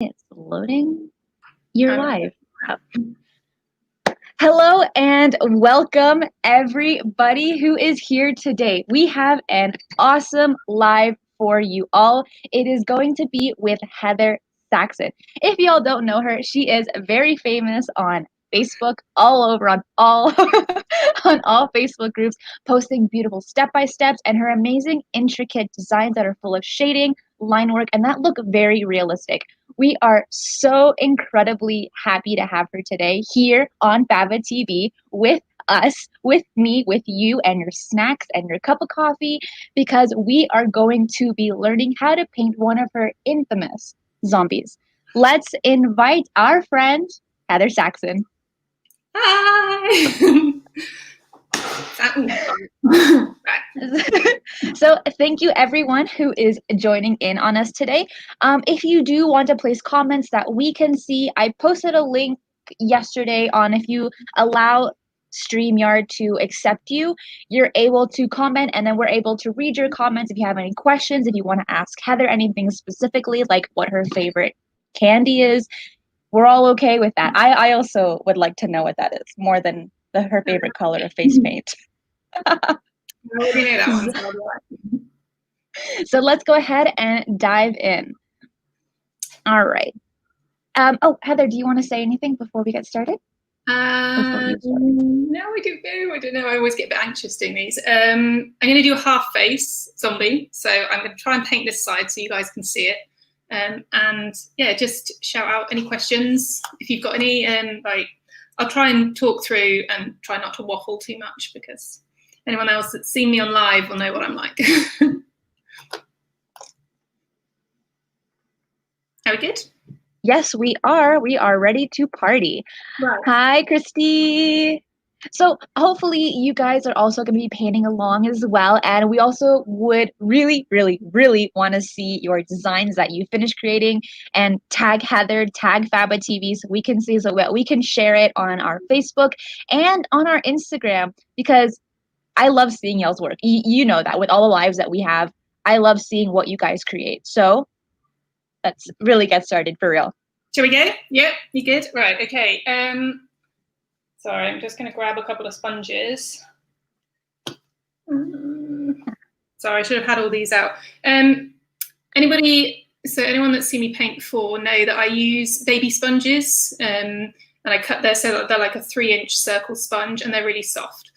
It's loading. You're live. Hello and welcome everybody who is here today. We have an awesome live for you all. It is going to be with Heather Saxon. If y'all don't know her, she is very famous on Facebook, all over on all on all Facebook groups, posting beautiful step-by-steps and her amazing intricate designs that are full of shading, line work, and that look very realistic. We are so incredibly happy to have her today here on Baba TV with us, with me, with you, and your snacks and your cup of coffee, because we are going to be learning how to paint one of her infamous zombies. Let's invite our friend, Heather Saxon. Hi! So thank you everyone who is joining in on us today. If you do want to place comments that we can see, I posted a link yesterday on if you allow StreamYard to accept you, you're able to comment and then we're able to read your comments if you have any questions, if you want to ask Heather anything specifically, like what her favorite candy is. We're all okay with that. I also would like to know what that is more than her favorite color of face paint. I already know that one. So let's go ahead and dive in. All right. Oh, Heather, do you want to say anything before we get started? No, I don't know. I always get a bit anxious doing these. I'm going to do a half face zombie. So I'm going to try and paint this side so you guys can see it. And yeah, just shout out any questions. If you've got any, I'll try and talk through and try not to waffle too much because anyone else that's seen me on live will know what I'm like. Are we good? Yes, we are. We are ready to party. Right. Hi, Christy. So hopefully you guys are also going to be painting along as well. And we also would really, really, really want to see your designs that you finish creating and tag Heather, tag Faba TV so we can see, so we can share it on our Facebook and on our Instagram because I love seeing y'all's work. You know that with all the lives that we have, I love seeing what you guys create. So let's really get started for real. Shall we go? Yep, you good? Right, okay. Sorry, I'm just going to grab a couple of sponges. Sorry, I should have had all these out. Anyone that's seen me paint before know that I use baby sponges and I cut theirs so that they're like a 3-inch circle sponge and they're really soft.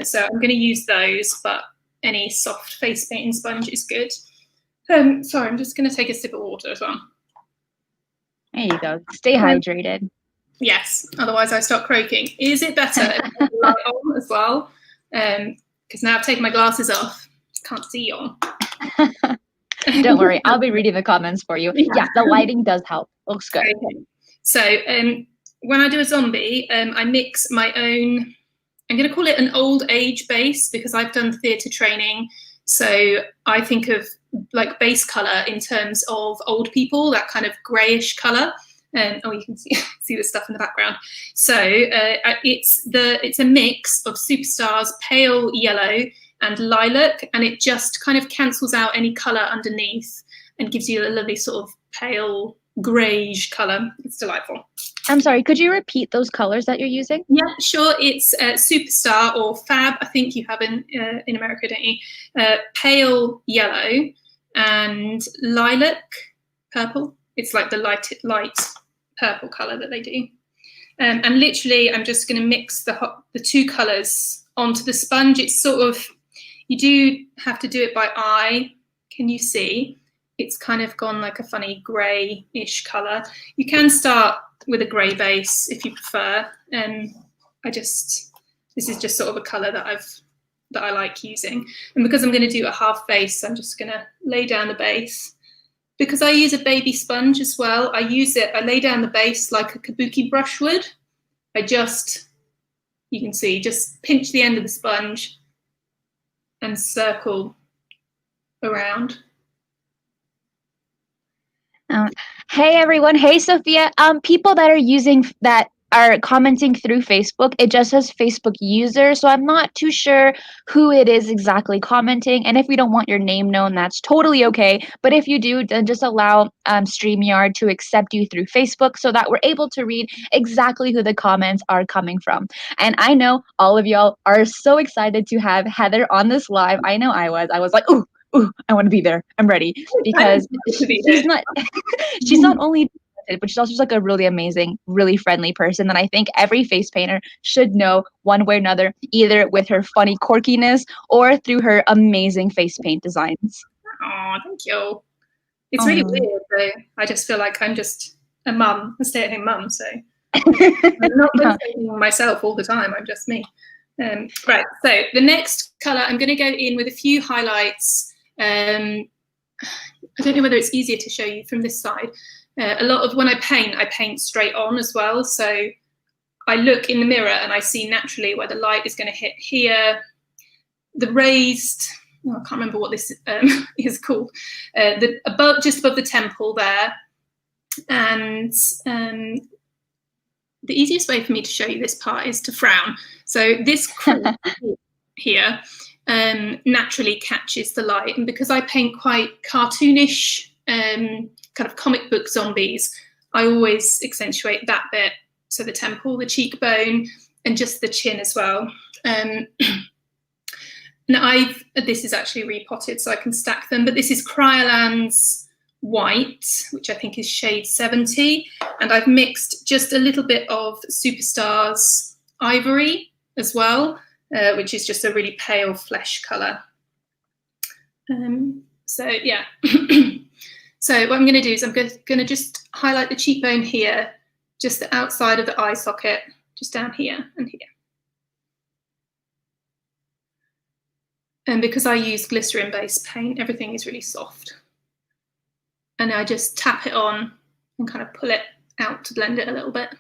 So I'm going to use those, but any soft face painting sponge is good. Sorry, I'm just going to take a sip of water as well. There you go. Stay hydrated. Yes, otherwise I start croaking. Is it better if I have the light on as well? Because now I've taken my glasses off. Can't see you. Don't worry, I'll be reading the comments for you. Yeah, the lighting does help. Looks good. Okay. So when I do a zombie, I mix my own, I'm going to call it an old age base because I've done theatre training. So I think of like base colour in terms of old people, that kind of greyish colour. Oh, you can see the stuff in the background. So it's a mix of Superstar's pale yellow and lilac, and it just kind of cancels out any colour underneath and gives you a lovely sort of pale greyish colour. It's delightful. I'm sorry, could you repeat those colours that you're using? Yeah, sure. It's Superstar or Fab, I think you have in America, don't you? Pale yellow and lilac purple. It's like the light purple colour that they do. And literally, I'm just going to mix the two colours onto the sponge. It's sort of, you do have to do it by eye. Can you see? It's kind of gone like a funny grey-ish colour. You can start with a grey base if you prefer. This is just sort of a colour that I like using. And because I'm going to do a half base, I'm just going to lay down the base. Because I use a baby sponge as well, I lay down the base like a kabuki brush would. You can see, just pinch the end of the sponge and circle around. Hey everyone, hey Sophia. People that are using that are commenting through Facebook, it just says Facebook user. So I'm not too sure who it is exactly commenting. And if we don't want your name known, that's totally okay. But if you do, then just allow StreamYard to accept you through Facebook so that we're able to read exactly who the comments are coming from. And I know all of y'all are so excited to have Heather on this live. I know I was. I was like, ooh, ooh, I want to be there. I'm ready because she's not she's not only talented, but she's also just like a really amazing, really friendly person that I think every face painter should know one way or another, either with her funny quirkiness or through her amazing face paint designs. Oh, thank you. It's really weird though. I just feel like I'm just a mum, a stay-at-home mum, so I'm not painting myself all the time. I'm just me. Right. So the next colour, I'm going to go in with a few highlights. I don't know whether it's easier to show you from this side. A lot of when I paint straight on as well. So I look in the mirror and I see naturally where the light is going to hit here. The raised, I can't remember what this is called. Just above the temple there, and the easiest way for me to show you this part is to frown. So this crease here naturally catches the light, and because I paint quite cartoonish kind of comic book zombies, I always accentuate that bit. So the temple, the cheekbone, and just the chin as well. Now this is actually repotted so I can stack them, but this is Cryolan's white, which I think is shade 70, and I've mixed just a little bit of Superstar's ivory as well, which is just a really pale flesh colour. So yeah. So what I'm going to do is I'm going to just highlight the cheekbone here, just the outside of the eye socket, just down here and here. And because I use glycerin-based paint, everything is really soft. And I just tap it on and kind of pull it out to blend it a little bit.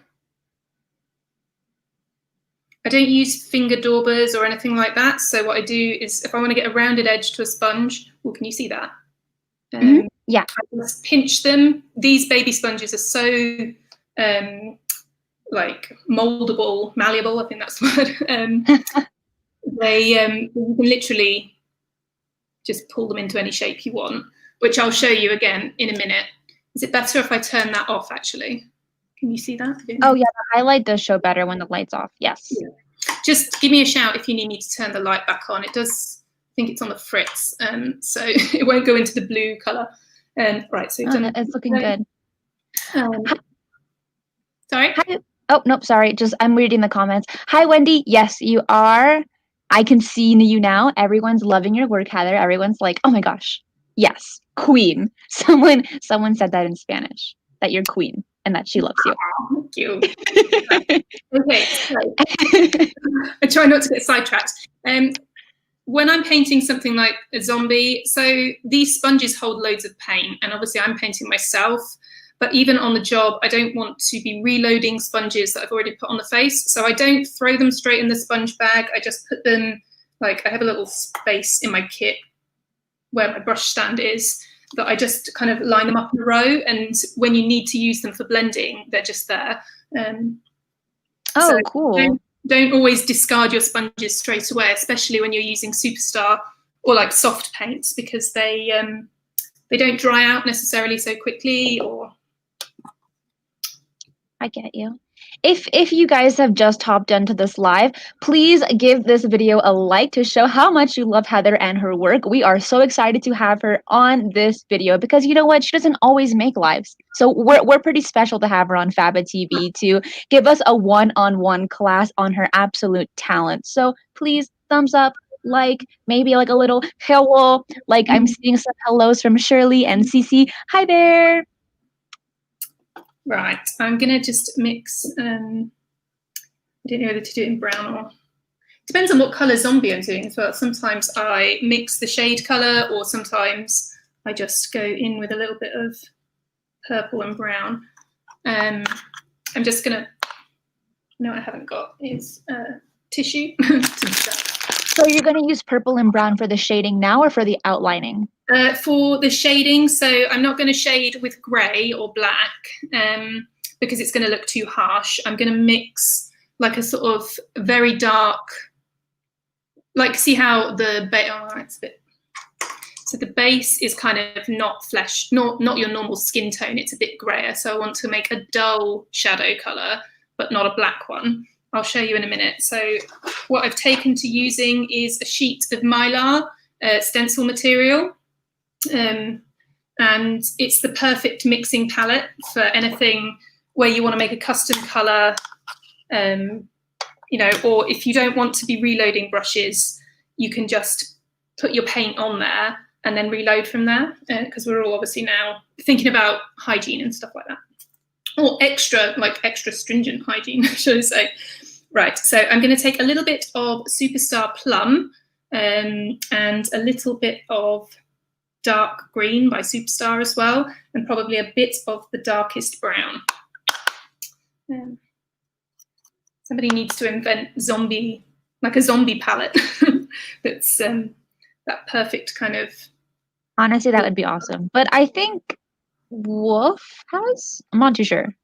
I don't use finger daubers or anything like that. So what I do is if I want to get a rounded edge to a sponge, well, can you see that? Yeah. I just pinch them. These baby sponges are so like moldable, malleable, I think that's the word. You can literally just pull them into any shape you want, which I'll show you again in a minute. Is it better if I turn that off, actually? Can you see that? Oh, yeah, the highlight does show better when the light's off, yes. Yeah. Just give me a shout if you need me to turn the light back on. It does, I think it's on the fritz, so it won't go into the blue colour. Right, so it's looking good. Sorry? Hi. Oh, nope, sorry. I'm reading the comments. Hi, Wendy. Yes, you are. I can see you now. Everyone's loving your work, Heather. Everyone's like, oh my gosh, yes, queen. Someone said that in Spanish, that you're queen and that she loves you. Oh, thank you. Okay, so I try not to get sidetracked. When I'm painting something like a zombie, so these sponges hold loads of paint, and obviously I'm painting myself, but even on the job, I don't want to be reloading sponges that I've already put on the face. So I don't throw them straight in the sponge bag. I just put them, like I have a little space in my kit where my brush stand is, that I just kind of line them up in a row. And when you need to use them for blending, they're just there. So cool. Don't always discard your sponges straight away, especially when you're using Superstar or like soft paints, because they don't dry out necessarily so quickly. Or I get you. If you guys have just hopped into this live, please give this video a like to show how much you love Heather and her work. We are so excited to have her on this video because you know what? She doesn't always make lives. So we're pretty special to have her on Faba TV to give us a one-on-one class on her absolute talent. So please, thumbs up, like, maybe like a little hello. Like I'm seeing some hellos from Shirley and Cece. Hi there. Right, I'm going to just mix, I don't know whether to do it in brown or, depends on what colour zombie I'm doing as well. Sometimes I mix the shade colour, or sometimes I just go in with a little bit of purple and brown. I'm just going to, no, I haven't got is tissue to do that. So you're going to use purple and brown for the shading now or for the outlining? For the shading, so I'm not going to shade with grey or black, because it's going to look too harsh, I'm going to mix like a sort of very dark, like see how the it's a bit. So the base is kind of not flesh, not your normal skin tone. It's a bit grayer. So I want to make a dull shadow color, but not a black one. I'll show you in a minute. So what I've taken to using is a sheet of Mylar stencil material. And it's the perfect mixing palette for anything where you want to make a custom color, you know, or if you don't want to be reloading brushes, you can just put your paint on there and then reload from there, because we're all obviously now thinking about hygiene and stuff like that, or extra stringent hygiene, should I say. Right, so I'm going to take a little bit of Superstar Plum and a little bit of Dark Green by Superstar as well, and probably a bit of the darkest brown. Somebody needs to invent a zombie palette that's that perfect kind of. Honestly, that would be awesome. But I think Wolf has. I'm not too sure.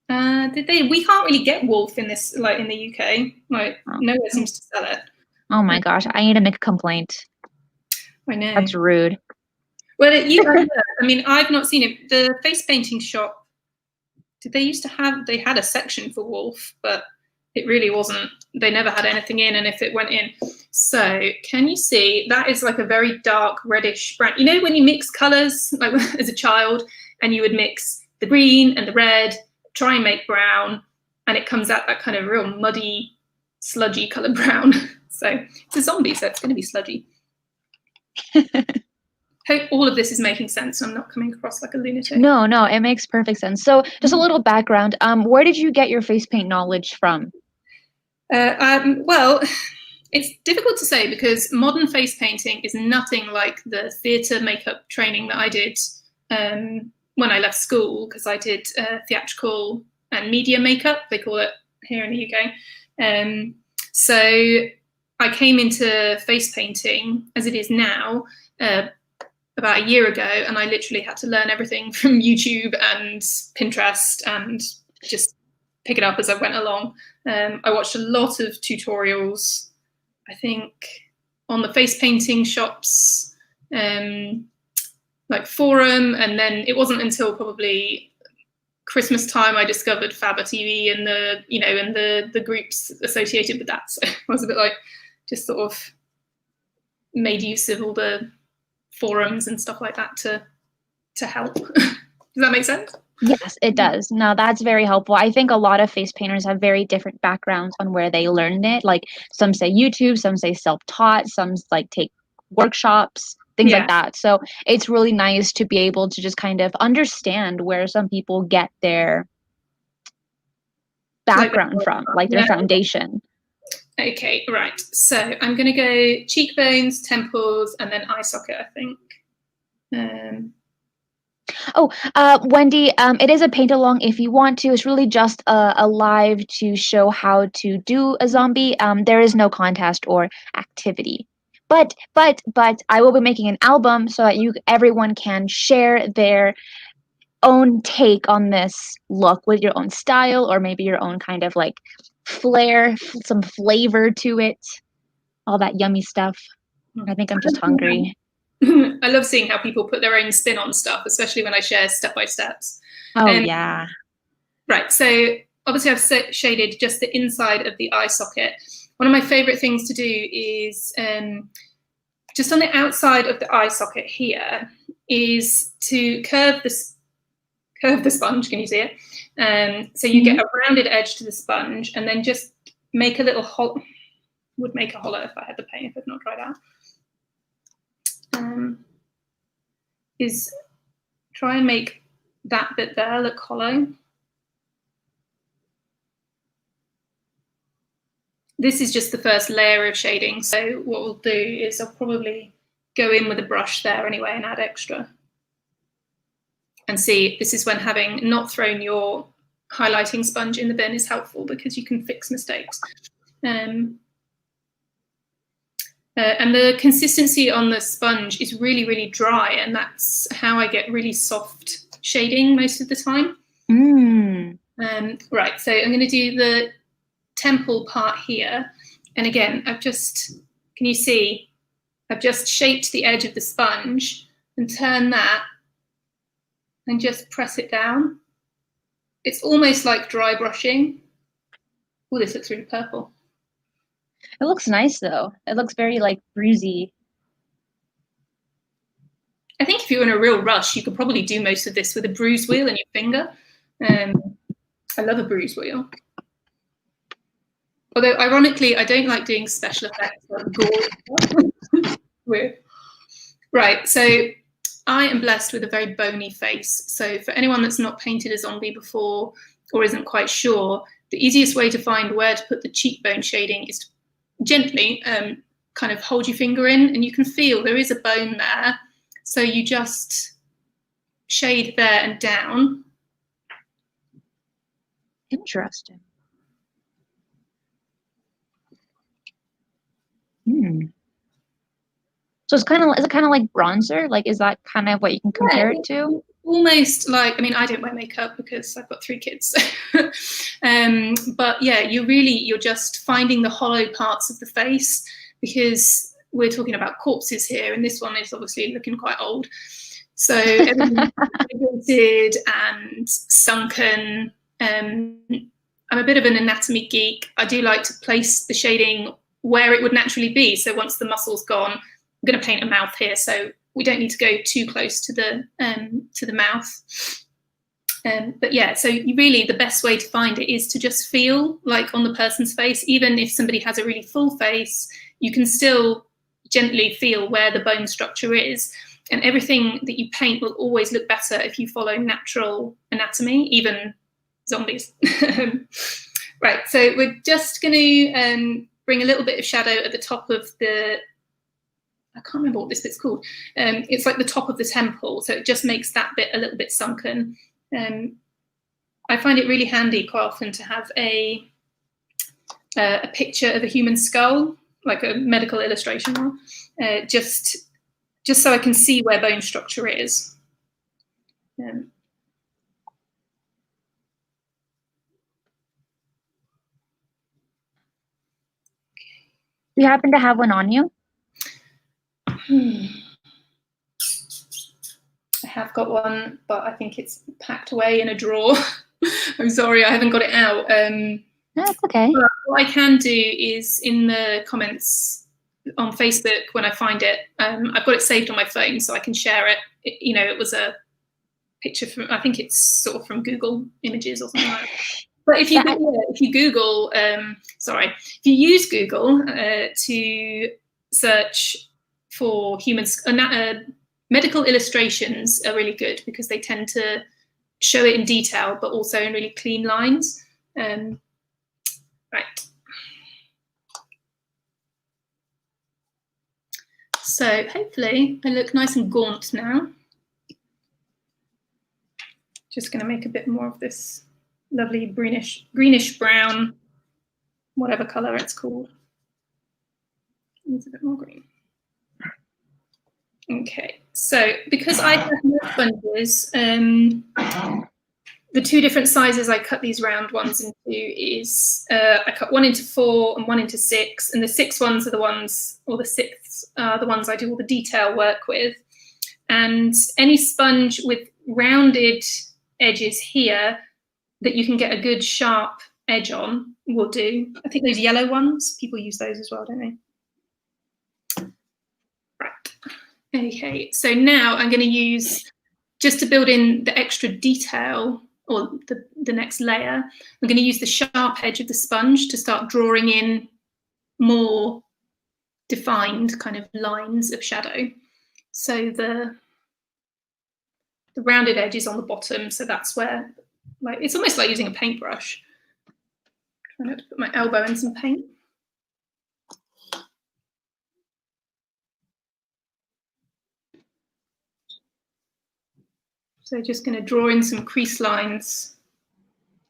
Did they? We can't really get Wolf in this, like in the UK. Like nowhere seems to sell it. Oh my gosh, I need to make a complaint. I know. That's rude. Well, I mean, I've not seen it. The face painting shop. Did they used to have? They had a section for Wolf, but it really wasn't. They never had anything in, and if it went in. So can you see that is like a very dark reddish brown? You know when you mix colours, like as a child, and you would mix the green and the red, try and make brown, and it comes out that kind of real muddy, sludgy colour brown. So it's a zombie, so it's going to be sludgy. Hope all of this is making sense. I'm not coming across like a lunatic. No, it makes perfect sense. So just a little background. Where did you get your face paint knowledge from? Well, it's difficult to say because modern face painting is nothing like the theatre makeup training that I did when I left school, because I did theatrical and media makeup, they call it here in the UK. So I came into face painting as it is now about a year ago, and I literally had to learn everything from YouTube and Pinterest and just pick it up as I went along. I watched a lot of tutorials, I think, on the face painting shops, like forum, and then it wasn't until probably Christmas time I discovered Faba TV and the groups associated with that. So I was a bit like, just sort of made use of all the forums and stuff like that to help. Does that make sense? Yes, it does. No, that's very helpful. I think a lot of face painters have very different backgrounds on where they learned it. Like some say YouTube, some say self-taught, some like take workshops, things like that. So it's really nice to be able to just kind of understand where some people get their background from, like their foundation. Okay, right. So I'm going to go cheekbones, temples, and then eye socket, I think. Wendy, it is a paint along if you want to. It's really just a live to show how to do a zombie. There is no contest or activity. But I will be making an album so that everyone can share their own take on this look with your own style, or maybe your own kind of like flair, some flavor to it, all that yummy stuff. I think I'm just hungry. I love seeing how people put their own spin on stuff, especially when I share step-by-steps. Oh, yeah. Right, so obviously I've shaded just the inside of the eye socket. One of my favorite things to do is just on the outside of the eye socket here is to curve the sponge. Can you see it? So you get a rounded edge to the sponge, and then just make a little hollow. Would make a hollow if I had the paint, if I've not tried out. Is try and make that bit there look hollow. This is just the first layer of shading, so what we'll do is I'll probably go in with a brush there anyway and add extra. And see, this is when having not thrown your highlighting sponge in the bin is helpful, because you can fix mistakes. And the consistency on the sponge is really, really dry, and that's how I get really soft shading most of the time. Right, so I'm going to do the temple part here. And again, can you see, I've just shaped the edge of the sponge and turn that and just press it down. It's almost like dry brushing. Oh, this looks really purple. It looks nice though. It looks very like bruisey. I think if you're in a real rush, you could probably do most of this with a bruise wheel and your finger. I love a bruise wheel. Although, ironically, I don't like doing special effects like gore. Weird. Right, so I am blessed with a very bony face. So for anyone that's not painted a zombie before or isn't quite sure, the easiest way to find where to put the cheekbone shading is to gently kind of hold your finger in, and you can feel there is a bone there. So you just shade there and down. Interesting. So is it kind of like bronzer? Like, is that kind of what you can compare it to? Almost like, I mean, I don't wear makeup because I've got 3 kids. But yeah, you're just finding the hollow parts of the face, because we're talking about corpses here, and this one is obviously looking quite old. So everything's pigmented and sunken. I'm a bit of an anatomy geek. I do like to place the shading where it would naturally be. So once the muscle's gone, I'm going to paint a mouth here, so we don't need to go too close to the mouth. But yeah, so really the best way to find it is to just feel like on the person's face. Even if somebody has a really full face, you can still gently feel where the bone structure is. And everything that you paint will always look better if you follow natural anatomy, even zombies. Right, so we're just going to bring a little bit of shadow at the top of the, I can't remember what this bit's called. It's like the top of the temple, so it just makes that bit a little bit sunken. I find it really handy quite often to have a picture of a human skull, like a medical illustration, just so I can see where bone structure is. Do you happen to have one on you? I have got one, but I think it's packed away in a drawer. I'm sorry, I haven't got it out. That's okay. But what I can do is in the comments on Facebook, when I find it, I've got it saved on my phone so I can share it. You know, it was a picture from, I think it's sort of from Google Images or something like that. But if you Google, if you use Google to search for medical illustrations are really good, because they tend to show it in detail, but also in really clean lines. Right. So hopefully I look nice and gaunt now. Just going to make a bit more of this lovely greenish brown, whatever color it's called. Needs a bit more green. Okay, so because I have no sponges, the 2 different sizes I cut these round ones into is I cut one into 4 and one into 6, and the 6 ones are the ones, or the 6ths are the ones I do all the detail work with. And any sponge with rounded edges here that you can get a good sharp edge on will do. I think those yellow ones, people use those as well, don't they? Okay, so now I'm going to use, just to build in the extra detail, or the next layer, I'm going to use the sharp edge of the sponge to start drawing in more defined kind of lines of shadow. So the rounded edge is on the bottom, so that's where, like, it's almost like using a paintbrush. Trying to put my elbow in some paint. So just going to draw in some crease lines.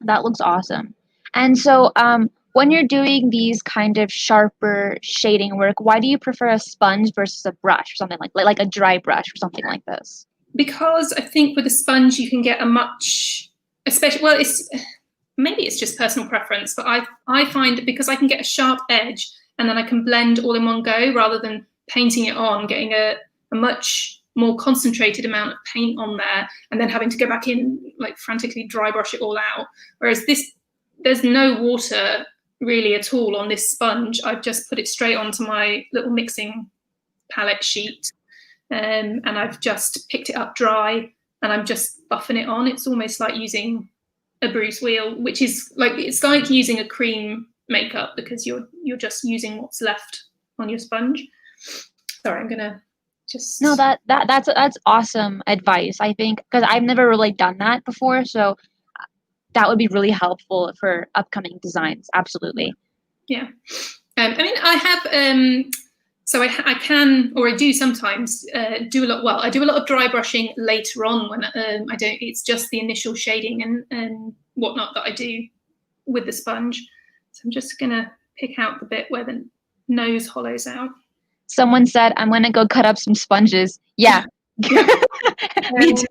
That looks awesome. And so when you're doing these kind of sharper shading work, why do you prefer a sponge versus a brush, or something like a dry brush or something like this? Because I think with a sponge you can get a much, especially, well, maybe it's just personal preference, but I find because I can get a sharp edge and then I can blend all in one go rather than painting it on, getting a much more concentrated amount of paint on there and then having to go back in, like frantically dry brush it all out. Whereas this, there's no water really at all on this sponge. I've just put it straight onto my little mixing palette sheet, and I've just picked it up dry and I'm just buffing it on. It's almost like using a bruise wheel, which is like, it's like using a cream makeup because you're just using what's left on your sponge. Sorry, I'm gonna just... No, that's awesome advice. I think because I've never really done that before, so that would be really helpful for upcoming designs. Absolutely. Yeah. I mean, I have, so I can, or I do sometimes do a lot. Well, I do a lot of dry brushing later on when I don't, it's just the initial shading and whatnot that I do with the sponge. So I'm just going to pick out the bit where the nose hollows out. Someone said, I'm going to go cut up some sponges. Yeah. Me too.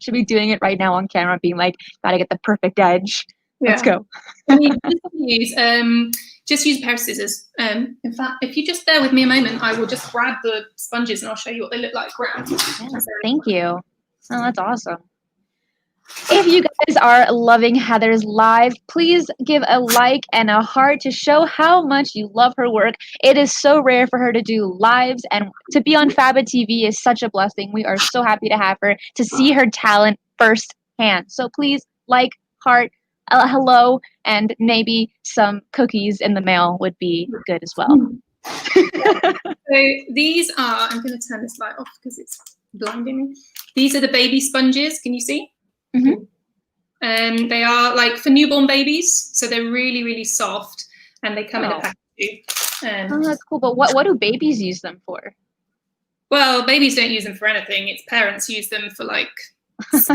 Should be doing it right now on camera, being like, gotta get the perfect edge. Yeah. Let's go. I mean, just use a pair of scissors. In fact, if you just bear with me a moment, I will just grab the sponges and I'll show you what they look like ground. Yeah, thank you. Oh, that's awesome. If you guys are loving Heather's live, please give a like and a heart to show how much you love her work. It is so rare for her to do lives, and to be on Faba TV is such a blessing. We are so happy to have her, to see her talent firsthand. So please like, heart, hello, and maybe some cookies in the mail would be good as well. So these are, I'm going to turn this light off because it's blinding me. These are the baby sponges. Can you see? Mm-hmm. They are like for newborn babies, so they're really, really soft, and they come in a package. Oh, that's cool. But what do babies use them for? Well, babies don't use them for anything. It's parents use them for like stick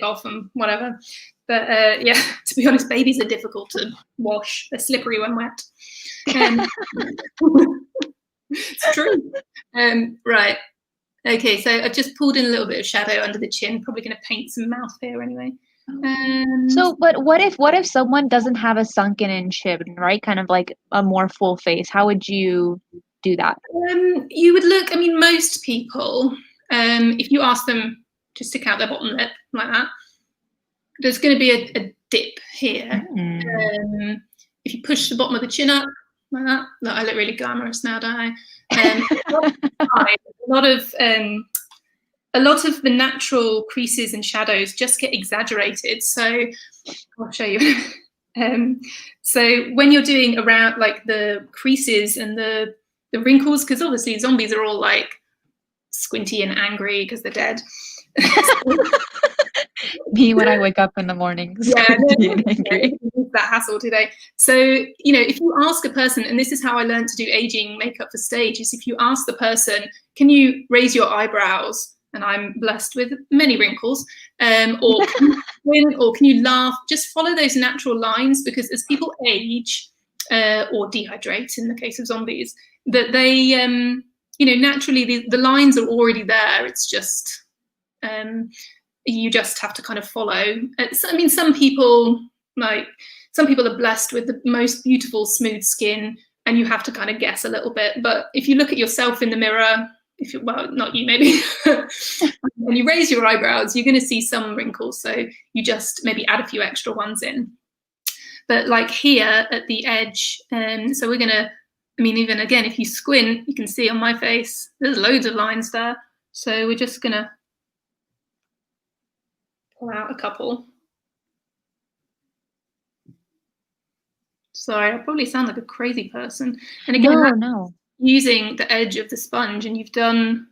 off and whatever. But yeah, to be honest, babies are difficult to wash. They're slippery when wet. It's true. Right. Okay, so I've just pulled in a little bit of shadow under the chin. Probably going to paint some mouth here anyway. So, but what if someone doesn't have a sunken in chin, right? Kind of like a more full face. How would you do that? You would look. I mean, most people, if you ask them to stick out their bottom lip like that, there's going to be a dip here. If you push the bottom of the chin up like that, look, I look really glamorous now, don't I? A lot of the natural creases and shadows just get exaggerated. So I'll show you. So when you're doing around like the creases and the wrinkles, because obviously zombies are all like squinty and angry because they're dead. Me when I wake up in the morning, squinty and angry. That hassle today. So, you know, if you ask a person, and this is how I learned to do aging makeup for stage, is if you ask the person, can you raise your eyebrows? And I'm blessed with many wrinkles. Or can you laugh? Just follow those natural lines, because as people age or dehydrate in the case of zombies, that they, you know, naturally the lines are already there. It's just, you just have to kind of follow. I mean, some people are blessed with the most beautiful smooth skin, and you have to kind of guess a little bit. But if you look at yourself in the mirror, well, not you maybe, when you raise your eyebrows, you're going to see some wrinkles. So you just maybe add a few extra ones in. But like here at the edge, so we're going to, I mean, even again, if you squint, you can see on my face, there's loads of lines there. So we're just going to pull out a couple. Sorry, I probably sound like a crazy person. And again, no. Using the edge of the sponge, and you've done,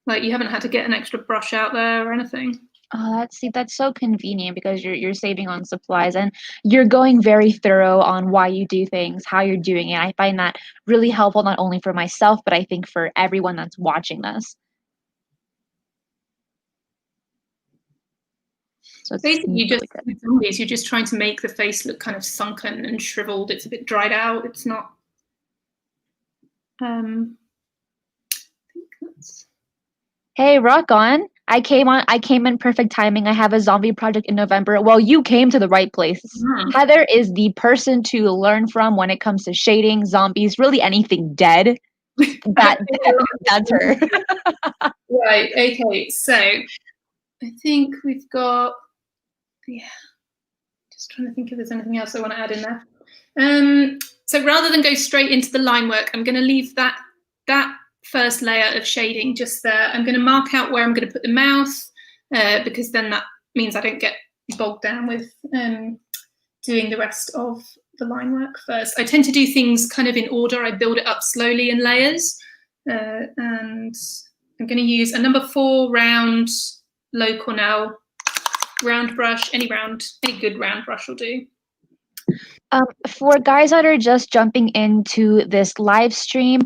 like, you haven't had to get an extra brush out there or anything. Oh, that's so convenient, because you're saving on supplies, and you're going very thorough on why you do things, how you're doing it. I find that really helpful, not only for myself, but I think for everyone that's watching this. So basically, you're just trying to make the face look kind of sunken and shriveled. It's a bit dried out. It's not. I think that's... Hey, rock on. I came in perfect timing. I have a zombie project in November. Well, you came to the right place. Heather is the person to learn from when it comes to shading, zombies, really anything dead. That's her. Right, okay, so I think we've got, just trying to think if there's anything else I want to add in there. So rather than go straight into the line work, I'm going to leave that first layer of shading just there. I'm going to mark out where I'm going to put the mouth, because then that means I don't get bogged down with doing the rest of the line work first. I tend to do things kind of in order. I build it up slowly in layers, and I'm going to use a number 4 round low Cornell round brush. Any good round brush will do. For guys that are just jumping into this live stream,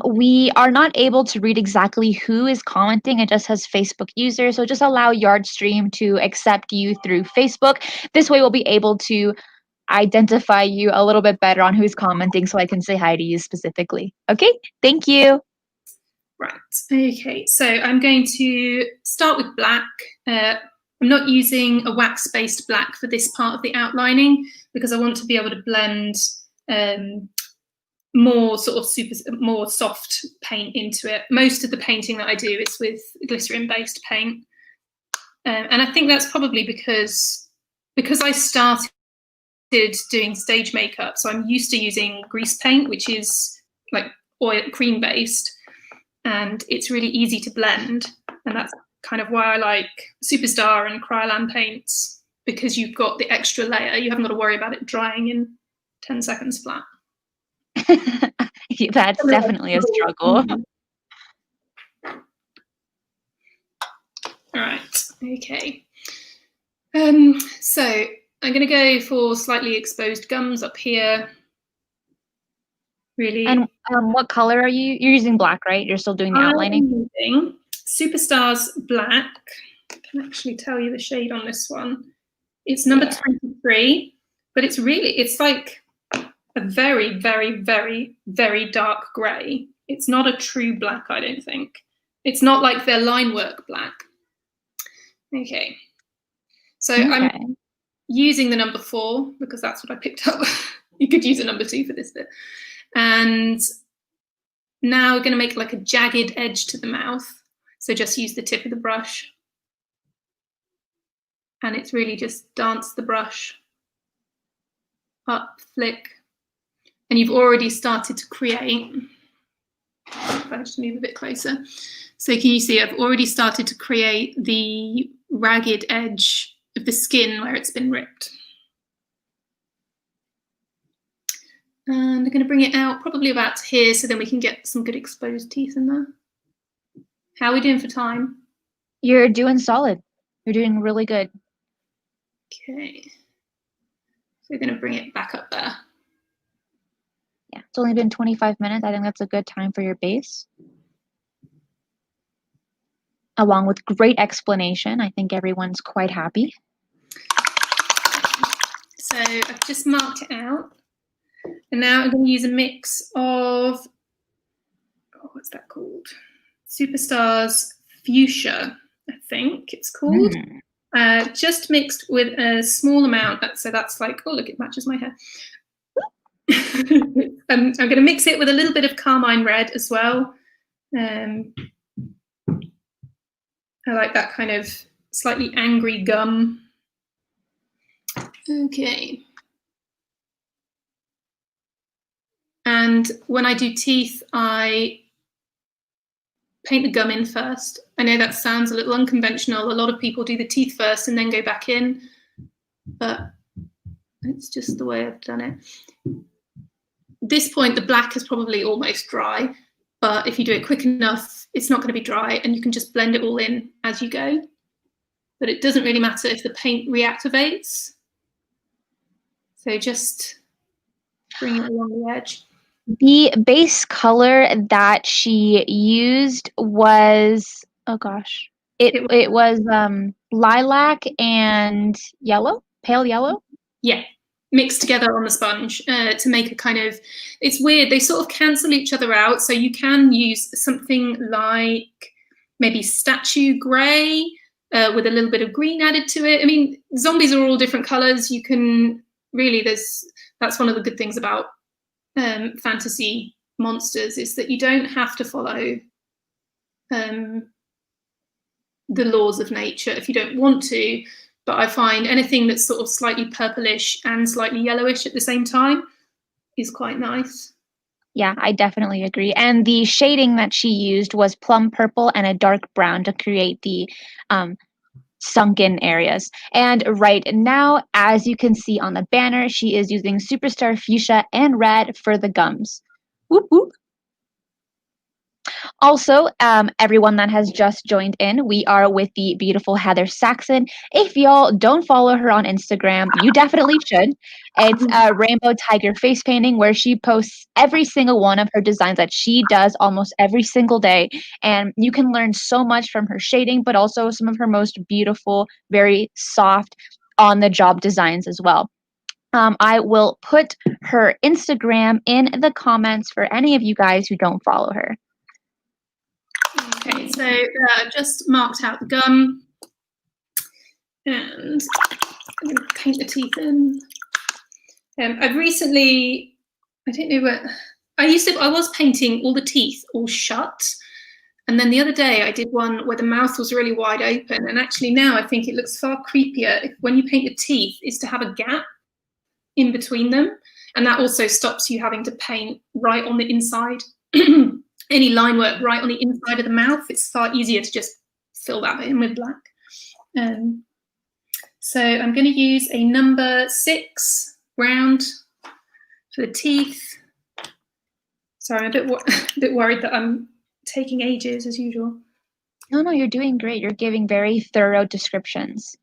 we are not able to read exactly who is commenting. It just says Facebook user. So just allow Yardstream to accept you through Facebook. This way we'll be able to identify you a little bit better on who's commenting so I can say hi to you specifically. Okay, thank you. Right, okay, so I'm going to start with black. I'm not using a wax-based black for this part of the outlining because I want to be able to blend more more soft paint into it. Most of the painting that I do is with glycerin-based paint. And I think that's probably because I started doing stage makeup, so I'm used to using grease paint, which is like oil cream-based, and it's really easy to blend, and that's kind of why I like Superstar and Kryolan paints, because you've got the extra layer. You haven't got to worry about it drying in 10 seconds flat. That's definitely a struggle. All right, okay. So I'm going to go for slightly exposed gums up here. Really. And what color are you? You're using black, right? You're still doing the outlining? I'm using Superstar's black. I can actually tell you the shade on this one. It's number 23, but it's like a very, very, very, very dark grey. It's not a true black, I don't think. It's not like their line work black. Okay. So I'm using the number 4 because that's what I picked up. You could use a number 2 for this bit. And now we're going to make like a jagged edge to the mouth. So just use the tip of the brush. And it's really just dance the brush up, flick. And you've already started to create. If I just move a bit closer. So can you see I've already started to create the ragged edge of the skin where it's been ripped. And I'm going to bring it out probably about here so then we can get some good exposed teeth in there. How are we doing for time? You're doing solid. You're doing really good. Okay. So we're going to bring it back up there. Yeah, it's only been 25 minutes. I think that's a good time for your base. Along with great explanation. I think everyone's quite happy. So I've just marked it out. And now I'm going to use a mix of, what's that called? Superstar's Fuchsia, I think it's called. Just mixed with a small amount. So that's like, oh, look, it matches my hair. I'm going to mix it with a little bit of carmine red as well. I like that kind of slightly angry gum. Okay. And when I do teeth, I paint the gum in first. I know that sounds a little unconventional. A lot of people do the teeth first and then go back in, but it's just the way I've done it. At this point, the black is probably almost dry, but if you do it quick enough, it's not going to be dry and you can just blend it all in as you go. But it doesn't really matter if the paint reactivates. So just bring it along the edge. The base color that she used was, oh gosh, it was lilac and yellow, pale yellow. Yeah, mixed together on the sponge to make a kind of, it's weird, they sort of cancel each other out. So you can use something like maybe statue grey with a little bit of green added to it. I mean, zombies are all different colours. You can really, that's one of the good things about fantasy monsters, is that you don't have to follow the laws of nature if you don't want to. But I find anything that's sort of slightly purplish and slightly yellowish at the same time is quite nice. Yeah, I definitely agree. And the shading that she used was plum purple and a dark brown to create the sunken areas. And right now, as you can see on the banner, she is using Superstar Fuchsia and Red for the gums. Whoop, whoop. Also, everyone that has just joined in, we are with the beautiful Heather Saxon. If y'all don't follow her on Instagram, you definitely should. It's a rainbow tiger face painting where she posts every single one of her designs that she does almost every single day. And you can learn so much from her shading, but also some of her most beautiful, very soft, on the job designs as well. I will put her Instagram in the comments for any of you guys who don't follow her. Okay, so I've just marked out the gum, and I'm going to paint the teeth in. I've recently, I don't know what, I was painting all the teeth all shut, and then the other day I did one where the mouth was really wide open, and actually now I think it looks far creepier when you paint the teeth is to have a gap in between them, and that also stops you having to paint right on the inside. Any line work right on the inside of the mouth, it's far easier to just fill that in with black. So I'm going to use a number 6 round for the teeth. Sorry, I'm a bit worried that I'm taking ages as usual. No, you're doing great. You're giving very thorough descriptions.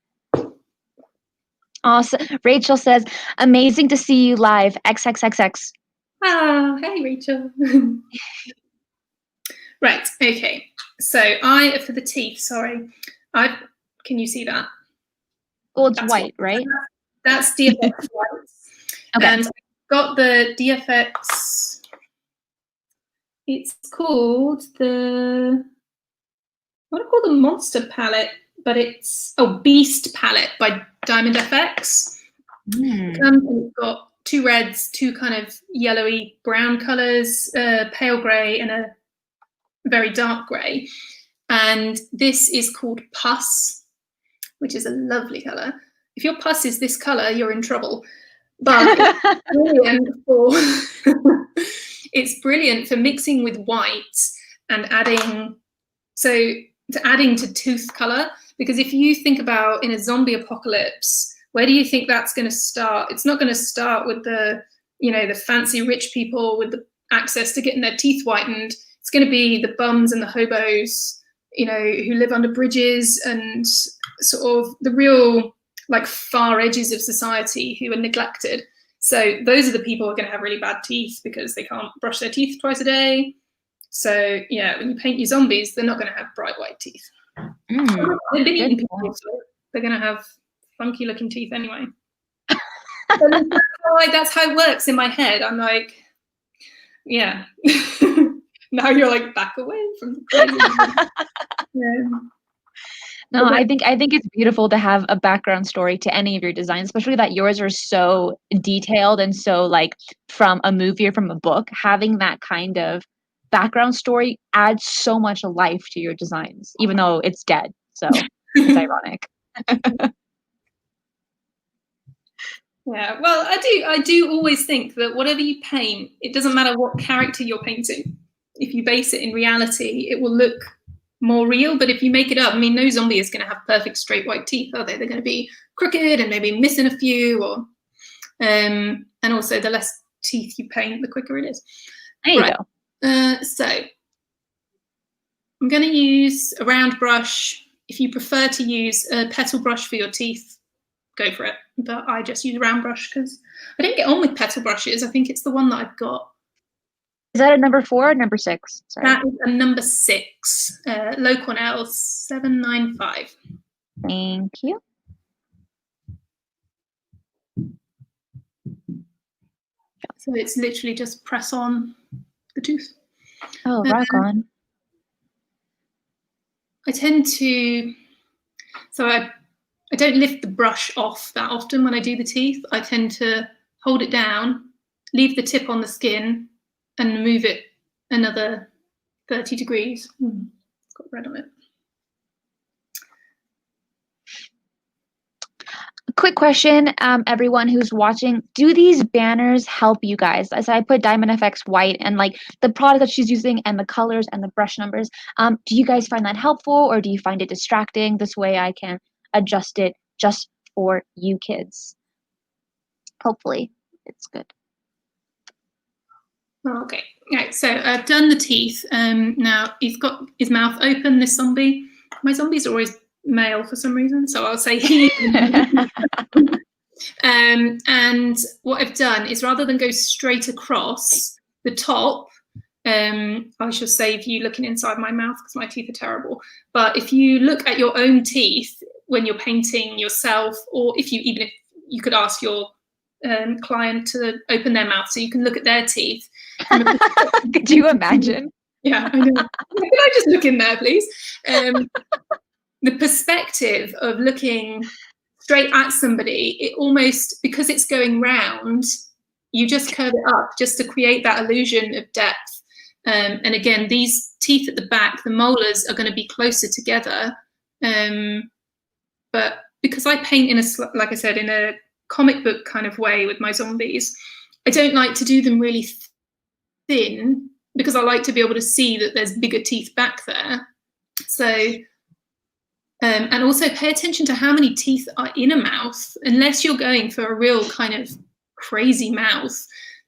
Awesome. Rachel says, amazing to see you live. XXXX. Ah, hey, Rachel. Right, okay. So for the teeth, sorry. Can you see that? Well, it's white, right? That's DFX white. Okay. And I've got the DFX, it's called the, what I call the Monster Palette, but it's, Beast Palette by Diamond FX. It's got 2 reds, 2 kind of yellowy brown colours, pale grey and a very dark grey. And this is called Pus, which is a lovely colour. If your pus is this colour, you're in trouble. But it's brilliant it's brilliant for mixing with white and adding to tooth colour. Because if you think about in a zombie apocalypse, where do you think that's going to start? It's not going to start with the fancy rich people with the access to getting their teeth whitened. It's going to be the bums and the hobos, who live under bridges and sort of the real far edges of society who are neglected. So those are the people who are going to have really bad teeth because they can't brush their teeth twice a day. So yeah, when you paint your zombies, they're not going to have bright white teeth. They've been eating people, so they're going to have funky looking teeth anyway. That's how it works in my head. I'm like, yeah. Now you're back away from the crazy. Yeah. No, I think it's beautiful to have a background story to any of your designs, especially that yours are so detailed and so from a movie or from a book. Having that kind of background story adds so much life to your designs, even though it's dead. So it's ironic. Yeah, well, I do always think that whatever you paint, it doesn't matter what character you're painting. If you base it in reality, it will look more real. But if you make it up, I mean, no zombie is going to have perfect straight white teeth, are they? They're going to be crooked and maybe missing a few, or and also the less teeth you paint, the quicker it is. There you go. So I'm going to use a round brush. If you prefer to use a petal brush for your teeth, go for it. But I just use a round brush because I don't get on with petal brushes. I think it's the one that I've got. Is that a number 4 or number 6? Sorry. That is a number 6, Low Cornell 795. Thank you. So it's literally just press on the tooth. Oh, rock on. I tend to, so I don't lift the brush off that often when I do the teeth. I tend to hold it down, leave the tip on the skin, and move it another 30 degrees. It's got red on it. Quick question, everyone who's watching, do these banners help you guys? As I put Diamond FX white and like the product that she's using and the colors and the brush numbers, do you guys find that helpful or do you find it distracting? This way I can adjust it just for you kids. Hopefully it's good. Okay, right, so I've done the teeth. Now he's got his mouth open, this zombie. My zombies are always male for some reason, so I'll say he. And what I've done is rather than go straight across the top, I shall save you looking inside my mouth because my teeth are terrible. But if you look at your own teeth when you're painting yourself, or if you could ask your client to open their mouth so you can look at their teeth. Could you imagine? Yeah, I know. Can I just look in there, please? The perspective of looking straight at somebody, it almost, because it's going round, you just curve it up just to create that illusion of depth. And again, these teeth at the back, the molars are going to be closer together. But because I paint like I said, in a comic book kind of way with my zombies, I don't like to do them really thin because I like to be able to see that there's bigger teeth back there. So, and also pay attention to how many teeth are in a mouth, unless you're going for a real kind of crazy mouth.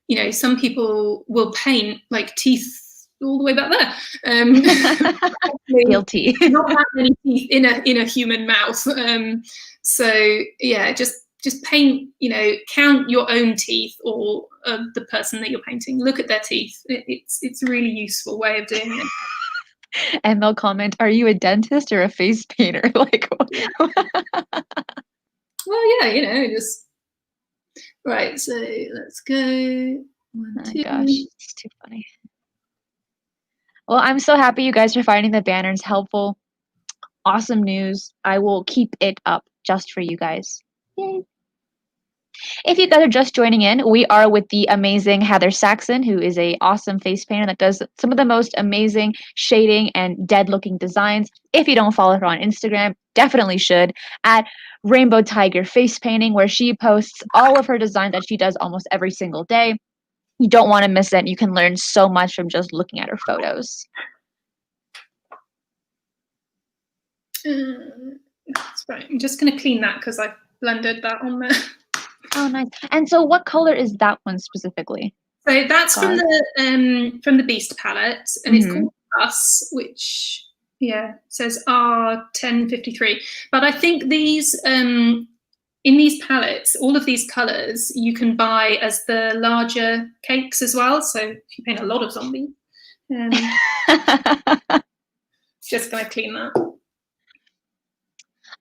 You know, some people will paint like teeth all the way back there. Guilty. Not that many teeth in a human mouth. So yeah, just paint, count your own teeth or the person that you're painting. Look at their teeth. It's a really useful way of doing it. And they'll comment, are you a dentist or a face painter? Like, well, yeah, just right. So let's go. 1, 2. Gosh, it's too funny. Well, I'm so happy you guys are finding the banners helpful. Awesome news. I will keep it up just for you guys. Yay. If you guys are just joining in, we are with the amazing Heather Saxon, who is an awesome face painter that does some of the most amazing shading and dead-looking designs. If you don't follow her on Instagram, definitely should, at Rainbow Tiger Face Painting, where she posts all of her designs that she does almost every single day. You don't want to miss it. You can learn so much from just looking at her photos. That's right. I'm just going to clean that because I blended that on there. Oh, nice. And so what color is that one specifically? So that's from the Beast palette, and it's called Us, which says R1053. But I think these in these palettes, all of these colors you can buy as the larger cakes as well. So if you paint a lot of zombies, just going to clean that.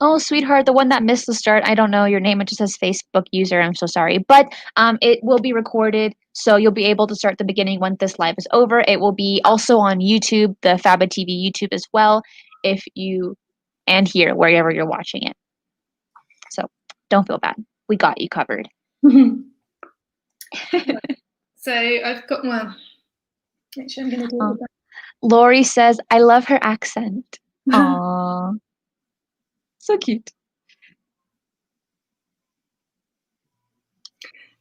Oh, sweetheart, the one that missed the start. I don't know your name. It just says Facebook user. I'm so sorry. But it will be recorded, so you'll be able to start the beginning when this live is over. It will be also on YouTube, the Faba TV YouTube as well, and here, wherever you're watching it. So don't feel bad. We got you covered. So I've got one. Actually, I'm going to do it. Lori says, I love her accent. Aww. So cute.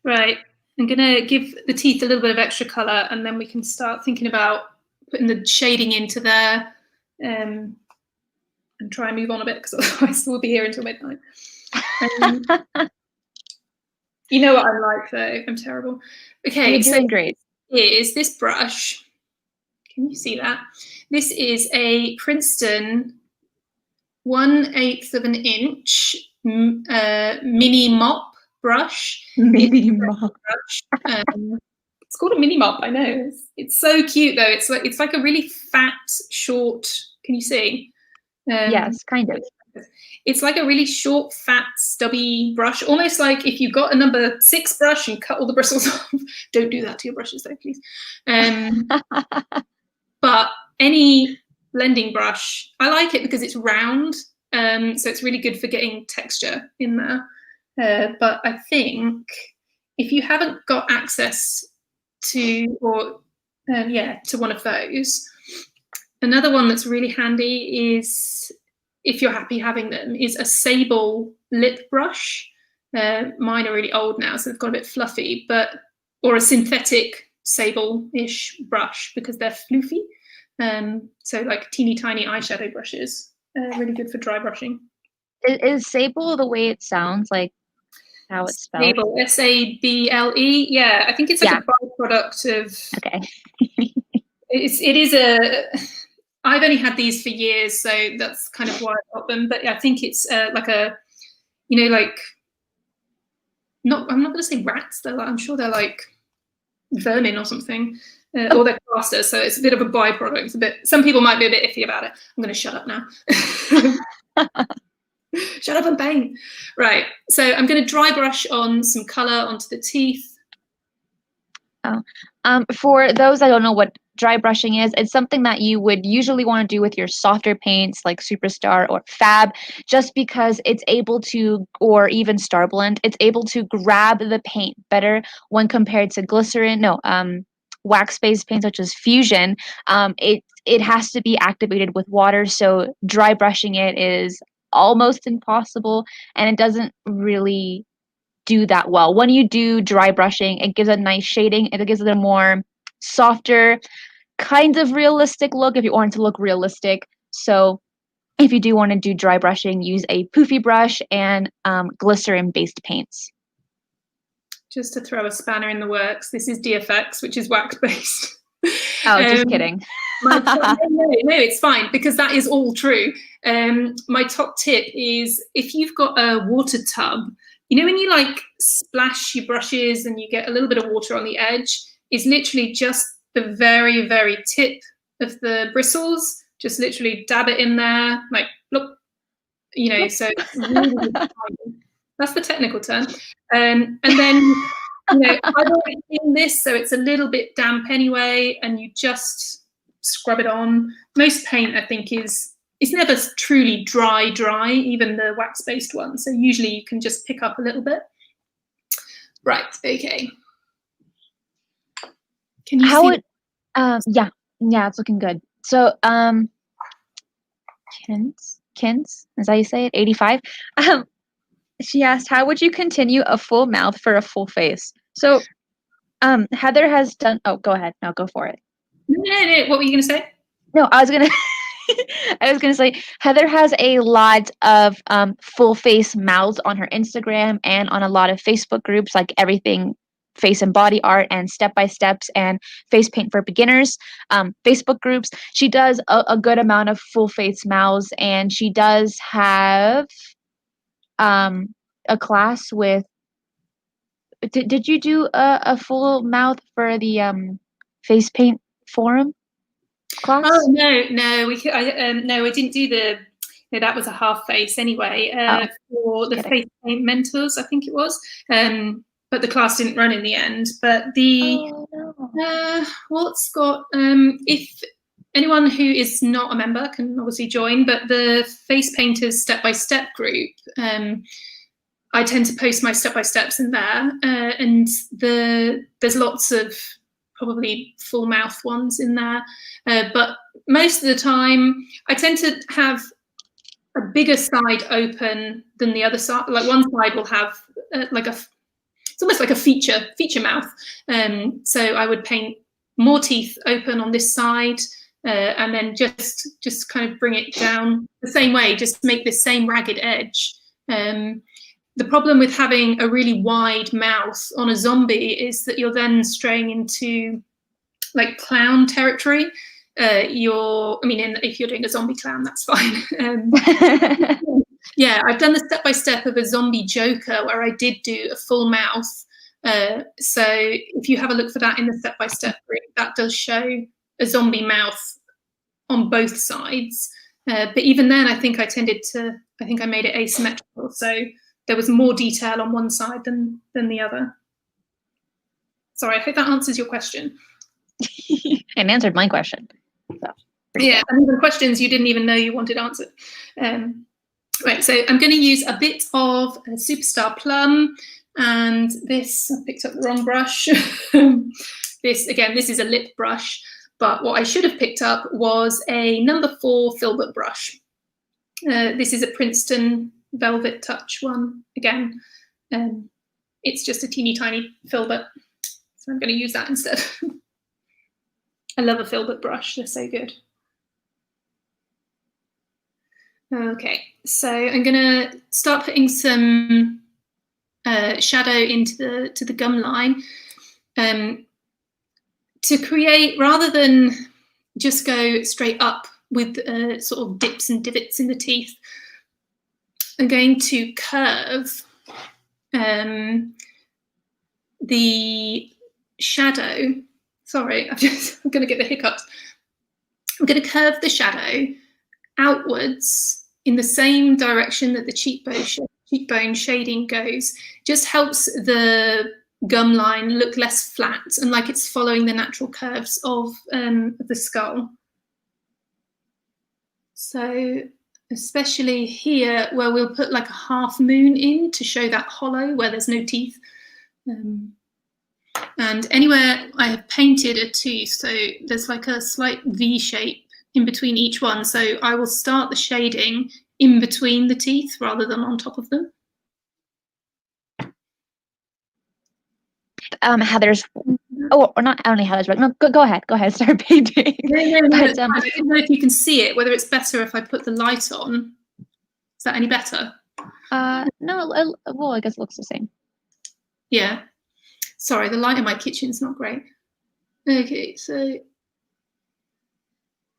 Right. I'm going to give the teeth a little bit of extra colour, and then we can start thinking about putting the shading into there and try and move on a bit, because otherwise we'll be here until midnight. You know what I'm like, though. I'm terrible. Okay, you're doing great. Is this brush? Can you see that? This is a Princeton 1/8 of an inch mini mop brush. Mini mop. It's called a mini mop. I know. It's so cute though. It's like a really fat, short. Can you see? Yes, kind of. It's like a really short, fat, stubby brush, almost like if you got a number 6 brush and cut all the bristles off. Don't do that to your brushes, though, please. But any blending brush. I like it because it's round, so it's really good for getting texture in there. But I think if you haven't got access to, to one of those, another one that's really handy is, if you're happy having them, is a sable lip brush. Mine are really old now, so they've got a bit fluffy, or a synthetic sable-ish brush because they're floofy. So like teeny tiny eyeshadow brushes, really good for dry brushing. Is sable the way it sounds, like how it's spelled? Sable, S-A-B-L-E. Yeah, I think it's like a byproduct of. Okay. It is a. I've only had these for years, so that's kind of why I got them. But I think it's like a, like. Not. I'm not going to say rats. I'm sure they're like vermin or something. Or they're plaster, so it's a bit of a byproduct. It's a bit. Some people might be a bit iffy about it. I'm going to shut up now. Shut up and paint. Right. So I'm going to dry brush on some color onto the teeth. For those that don't know what dry brushing is, it's something that you would usually want to do with your softer paints like Superstar or Fab, just because it's able to, or even Star Blend, it's able to grab the paint better when compared to wax-based paint such as Fusion. It has to be activated with water, so dry brushing it is almost impossible, and it doesn't really do that well. When you do dry brushing, it gives a nice shading, it gives it a more softer, kind of realistic look if you want it to look realistic. So if you do want to do dry brushing, use a poofy brush and glycerin-based paints. Just to throw a spanner in the works, this is DFX, which is wax-based. Oh, just kidding. No, it's fine, because that is all true. My top tip is, if you've got a water tub, when you like splash your brushes and you get a little bit of water on the edge, is literally just the very, very tip of the bristles. Just literally dab it in there, like, look, so it's really that's the technical term. And then, I've already seen this, so it's a little bit damp anyway, and you just scrub it on. Most paint, I think, it's never truly dry, even the wax-based one. So usually you can just pick up a little bit. Right, okay. Can you see? Yeah, it's looking good. So, Kins, is that how you say it? 85. She asked, how would you continue a full mouth for a full face? So, Heather has done. Oh, go ahead. No, go for it. No. What were you going to say? No, I was gonna say Heather has a lot of full face mouths on her Instagram and on a lot of Facebook groups, like Everything Face and Body Art and Step by Steps and Face Paint for Beginners Facebook groups. She does a good amount of full face mouths, and she does have a class with. Did you do a full mouth for the face paint forum class? Oh no, I didn't do the. No, that was a half face anyway. For the face paint mentors, I think it was. But the class didn't run in the end. But what's got? If anyone who is not a member can obviously join, but the Face Painters Step by Step group. I tend to post my step by steps in there, and there's lots of probably full mouth ones in there, but most of the time I tend to have a bigger side open than the other side. Like one side will have it's almost like a feature mouth. So I would paint more teeth open on this side, and then just kind of bring it down the same way, just make this same ragged edge. The problem with having a really wide mouth on a zombie is that you're then straying into like clown territory. If you're doing a zombie clown, that's fine. Yeah, I've done the step-by-step of a zombie Joker where I did do a full mouth. So if you have a look for that in the step-by-step group, that does show a zombie mouth on both sides. But even then, I think I made it asymmetrical. So there was more detail on one side than the other. Sorry, I hope that answers your question. And answered my question. So. Yeah, and even questions you didn't even know you wanted answered. Right, so I'm going to use a bit of a Superstar Plum, and this, I picked up the wrong brush. This is a lip brush, but what I should have picked up was a number 4 filbert brush. This is a Princeton Velvet Touch one. Again, it's just a teeny tiny filbert, so I'm going to use that instead. I love a filbert brush, they're so good. Okay, so I'm going to start putting some shadow into the gum line to create, rather than just go straight up with sort of dips and divots in the teeth. I'm going to curve the shadow. Sorry, I'm going to get the hiccups. I'm going to curve the shadow outwards in the same direction that the cheekbone shading goes. Just helps the gum line look less flat and like it's following the natural curves of the skull. So especially here where we'll put like a half moon in to show that hollow where there's no teeth. And anywhere I have painted a tooth, so there's like a slight V shape in between each one. So I will start the shading in between the teeth rather than on top of them. Heather's, or not only Heather's work. No, go ahead. Go ahead. Start painting. No. I don't know if you can see it, whether it's better if I put the light on. Is that any better? No, well, I guess it looks the same. Yeah. Sorry, the light in my kitchen's not great. Okay,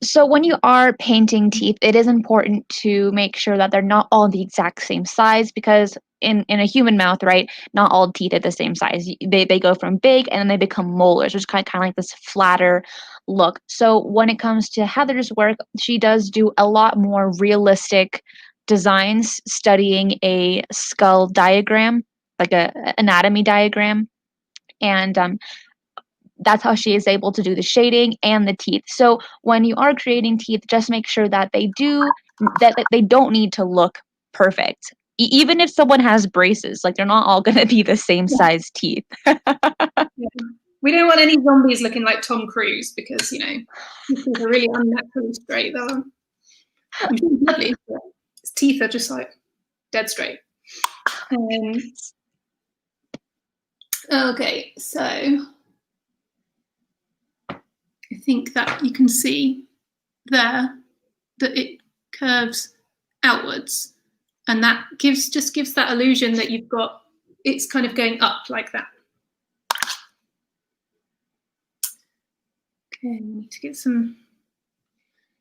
so when you are painting teeth, it is important to make sure that they're not all the exact same size, because in a human mouth, right, not all teeth are the same size. They go from big and then they become molars, which is kind of like this flatter look. So when it comes to Heather's work, she does do a lot more realistic designs, studying a skull diagram, like a anatomy diagram. And that's how she is able to do the shading and the teeth. So when you are creating teeth, just make sure that they don't need to look perfect. Even if someone has braces, like they're not all going to be the same size teeth. Yeah. We don't want any zombies looking like Tom Cruise, because, you know, they're really unnaturally straight. Though he's lovely. His teeth are just like dead straight. Okay, so I think that you can see there that it curves outwards, and that just gives that illusion that you've got, it's kind of going up like that. Okay, we need to get some.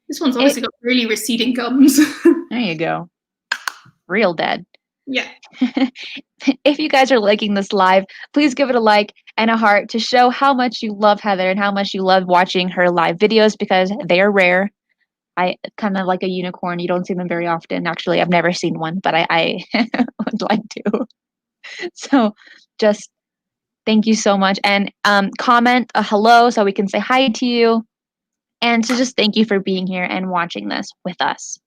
This one's obviously got really receding gums. There you go. Real dead. Yeah. If you guys are liking this live, please give it a like and a heart to show how much you love Heather and how much you love watching her live videos, because they are rare. I kind of like a unicorn. You don't see them very often. Actually, I've never seen one, but I would like to. So just thank you so much. And comment a hello so we can say hi to you. And to just thank you for being here and watching this with us.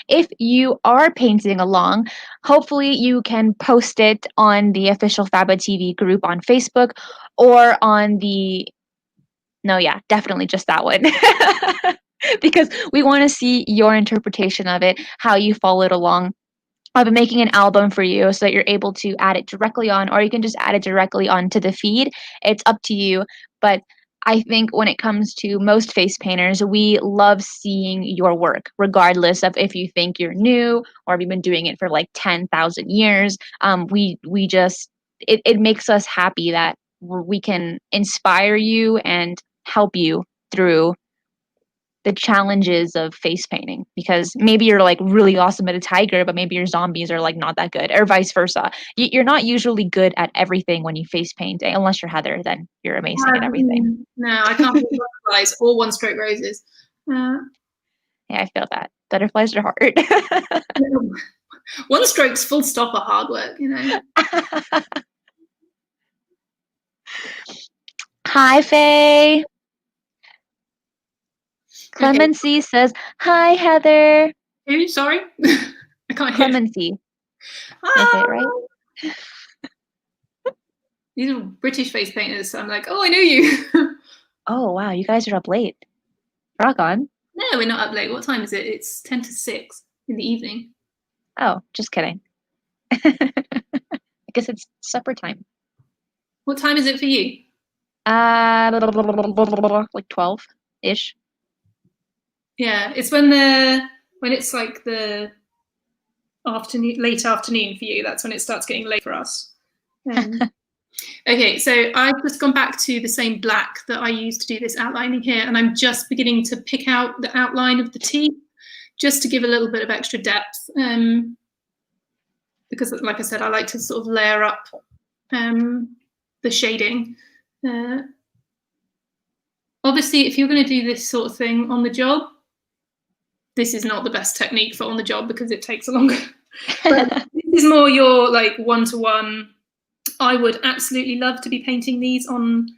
If you are painting along, hopefully you can post it on the official Faba TV group on Facebook, or on the, no, yeah, definitely just that one. Because we want to see your interpretation of it, how you followed along. I've been making an album for you so that you're able to add it directly on, or you can just add it directly onto the feed. It's up to you. But I think when it comes to most face painters, we love seeing your work, regardless of if you think you're new or if you've been doing it for like 10,000 years. We just, it makes us happy that we can inspire you and help you through the challenges of face painting, because maybe you're like really awesome at a tiger, but maybe your zombies are like not that good, or vice versa. You're not usually good at everything when you face paint, unless you're Heather, then you're amazing at everything. No, I can't do butterflies or one-stroke roses. Yeah, I feel that. Butterflies are hard. One strokes full stop are hard work, you know. Hi, Faye. Clemency says, "Hi, Heather." Who? Sorry, I can't hear. Clemency. Did I say it right? These are British face painters. So I'm like, oh, I know you. Oh, wow. You guys are up late. Rock on. No, we're not up late. What time is it? It's 10 to 6 in the evening. Oh, just kidding. I guess it's supper time. What time is it for you? Like 12-ish. Yeah, it's when it's like the late afternoon for you. That's when it starts getting late for us. Okay, so I've just gone back to the same black that I used to do this outlining here, and I'm just beginning to pick out the outline of the teeth, just to give a little bit of extra depth. Because, like I said, I like to sort of layer up the shading. Obviously, if you're going to do this sort of thing on the job, this is not the best technique for on the job because it takes longer. But this is more your like one-to-one. I would absolutely love to be painting these on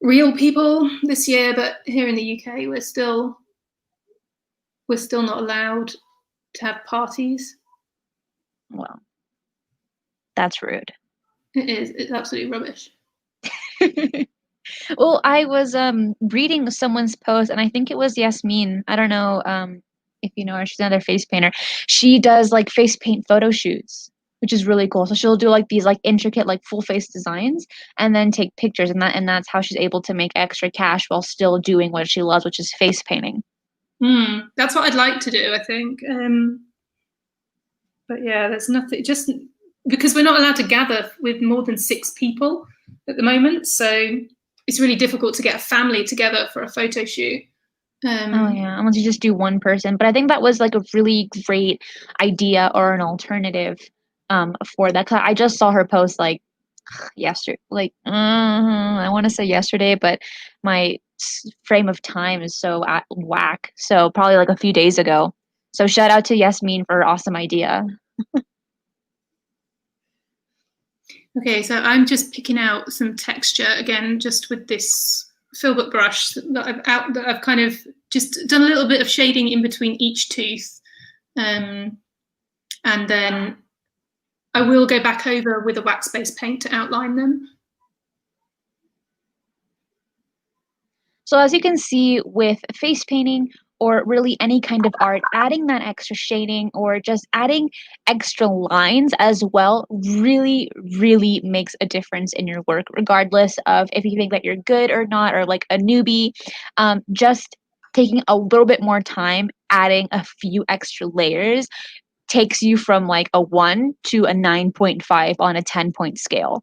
real people this year, but here in the UK, we're still not allowed to have parties. Well, that's rude. It is. It's absolutely rubbish. Well, I was reading someone's post, and I think it was Yasmin. I don't know if you know her. She's another face painter. She does like face paint photo shoots, which is really cool. So she'll do like these like intricate like full face designs and then take pictures, and that's how she's able to make extra cash while still doing what she loves, which is face painting. That's what I'd like to do, I think. But yeah, there's nothing, just because we're not allowed to gather with more than 6 people at the moment. So it's really difficult to get a family together for a photo shoot. Oh yeah, unless you just do one person. But I think that was like a really great idea or an alternative for that. 'Cause I just saw her post like yesterday, like I want to say yesterday, but my frame of time is so at whack. So probably like a few days ago. So shout out to Yasmin for her awesome idea. Okay, so I'm just picking out some texture again, just with this filbert brush that I've kind of just done a little bit of shading in between each tooth, and then I will go back over with a wax-based paint to outline them. So as you can see with face painting or really any kind of art, adding that extra shading or just adding extra lines as well really, really makes a difference in your work, regardless of if you think that you're good or not, or like a newbie. Just taking a little bit more time, adding a few extra layers takes you from like a 1 to a 9.5 on a 10-point scale.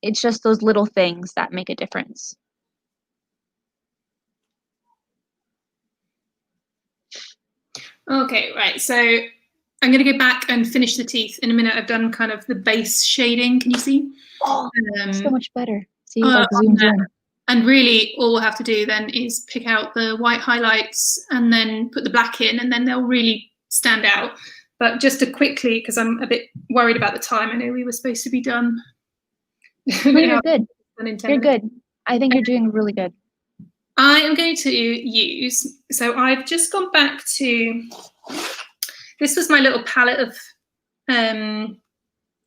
It's just those little things that make a difference. Okay, right. So I'm going to go back and finish the teeth in a minute. I've done kind of the base shading. Can you see? Oh, so much better. See, like zoomed in. And really, all we'll have to do then is pick out the white highlights and then put the black in, and then they'll really stand out. But just to quickly, because I'm a bit worried about the time, I know we were supposed to be done. No, you're good. You're good. I think you're doing really good. I am going to use, so I've just gone back to, this was my little palette of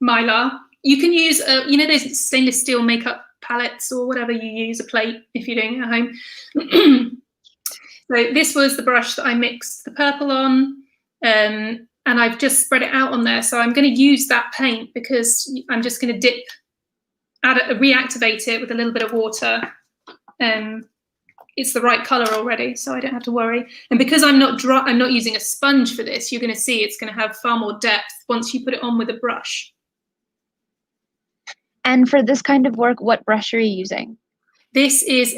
Mylar. You can use, you know, those stainless steel makeup palettes or whatever you use, a plate if you're doing it at home. So this was the brush that I mixed the purple on, and I've just spread it out on there. So I'm going to use that paint because I'm just going to reactivate it with a little bit of water. It's the right color already, so I don't have to worry. And because I'm not using a sponge for this, you're going to see it's going to have far more depth once you put it on with a brush. And for this kind of work, what brush are you using? This is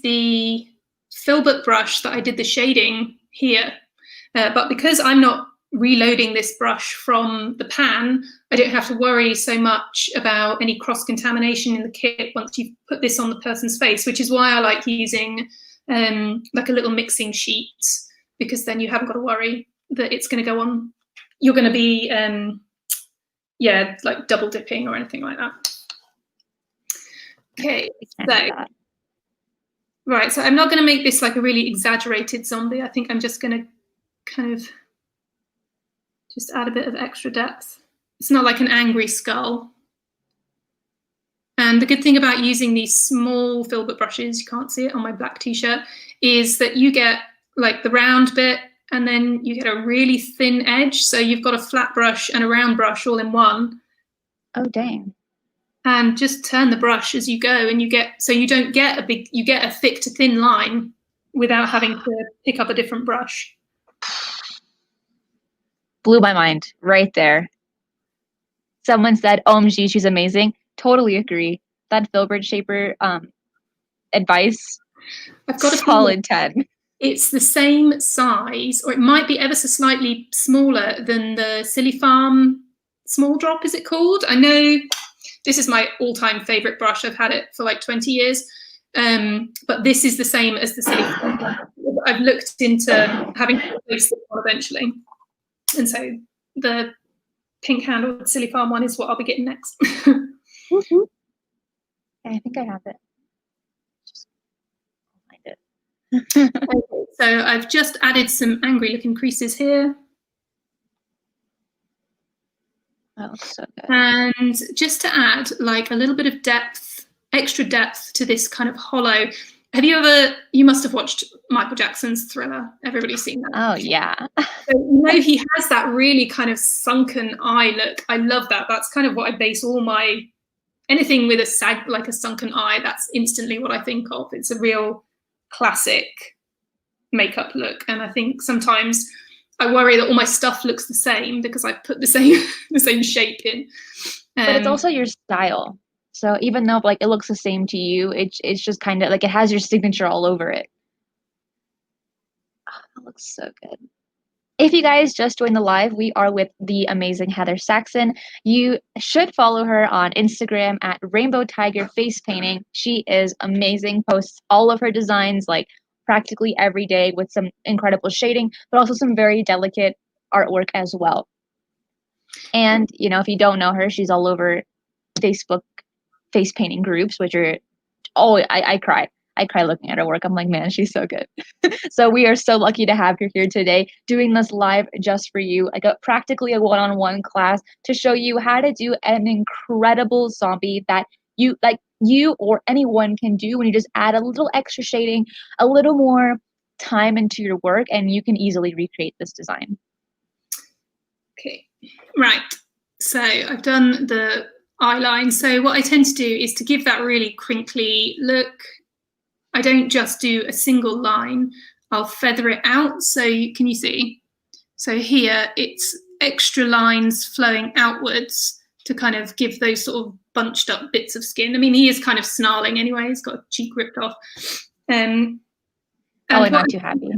the filbert brush that I did the shading here. But because I'm not reloading this brush from the pan, I don't have to worry so much about any cross-contamination in the kit once you've put this on the person's face, which is why I like using like a little mixing sheet, because then you haven't got to worry that it's going to go on. You're going to be, like double dipping or anything like that. Okay, so Right, so I'm not going to make this like a really exaggerated zombie. I think I'm just going to kind of just add a bit of extra depth. It's not like an angry skull. And the good thing about using these small filbert brushes, you can't see it on my black t-shirt, is that you get like the round bit and then you get a really thin edge. So you've got a flat brush and a round brush all in one. Oh, dang. And just turn the brush as you go, and you get, so you don't get you get a thick to thin line without having to pick up a different brush. Blew my mind right there. Someone said, OMG, she's amazing. Totally agree. That filbert shaper advice, I've got a solid 10. It's the same size, or it might be ever so slightly smaller than the Silly Farm Small Drop, is it called? I know this is my all-time favorite brush. I've had it for like 20 years. But this is the same as the Silly Farm. I've looked into having to replace this one eventually. And so the pink handled Silly Farm one is what I'll be getting next. Mm-hmm. I think I have it. Just find it. Okay, so I've just added some angry looking creases here. That looks so good. And just to add like a little bit of depth, extra depth to this kind of hollow. You must have watched Michael Jackson's Thriller. Everybody's seen that. Oh, yeah. So, he has that really kind of sunken eye look. I love that. That's kind of what I base all my, anything with like a sunken eye, that's instantly what I think of. It's a real classic makeup look. And I think sometimes I worry that all my stuff looks the same because I put the same shape in. But it's also your style. So even though like it looks the same to you, it's just kind of like it has your signature all over it. Oh, that looks so good. If you guys just joined the live, we are with the amazing Heather Saxon. You should follow her on Instagram at Rainbow Tiger Face Painting. She is amazing, posts all of her designs like practically every day with some incredible shading, but also some very delicate artwork as well. And, you know, if you don't know her, she's all over Facebook face painting groups, which are, I cry. I cry looking at her work. I'm like, man, she's so good. So we are so lucky to have her here today doing this live just for you. I got practically a one-on-one class to show you how to do an incredible zombie that you or anyone can do when you just add a little extra shading, a little more time into your work, and you can easily recreate this design. Okay, right. So I've done the eye line. So what I tend to do is to give that really crinkly look. I don't just do a single line. I'll feather it out. So can you see? So here it's extra lines flowing outwards to kind of give those sort of bunched up bits of skin. I mean, he is kind of snarling anyway. He's got a cheek ripped off. Probably not too happy.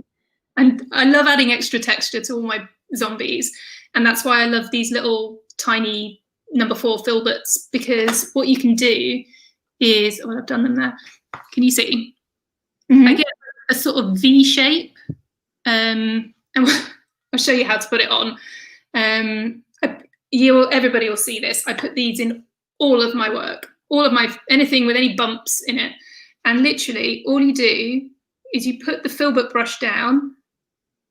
And I love adding extra texture to all my zombies. And that's why I love these little tiny number 4 filberts, because what you can do is, I've done them there. Can you see? Mm-hmm. I get a sort of V shape. And I'll show you how to put it on. Everybody will see this. I put these in all of my work, anything with any bumps in it. And literally all you do is you put the filbert brush down,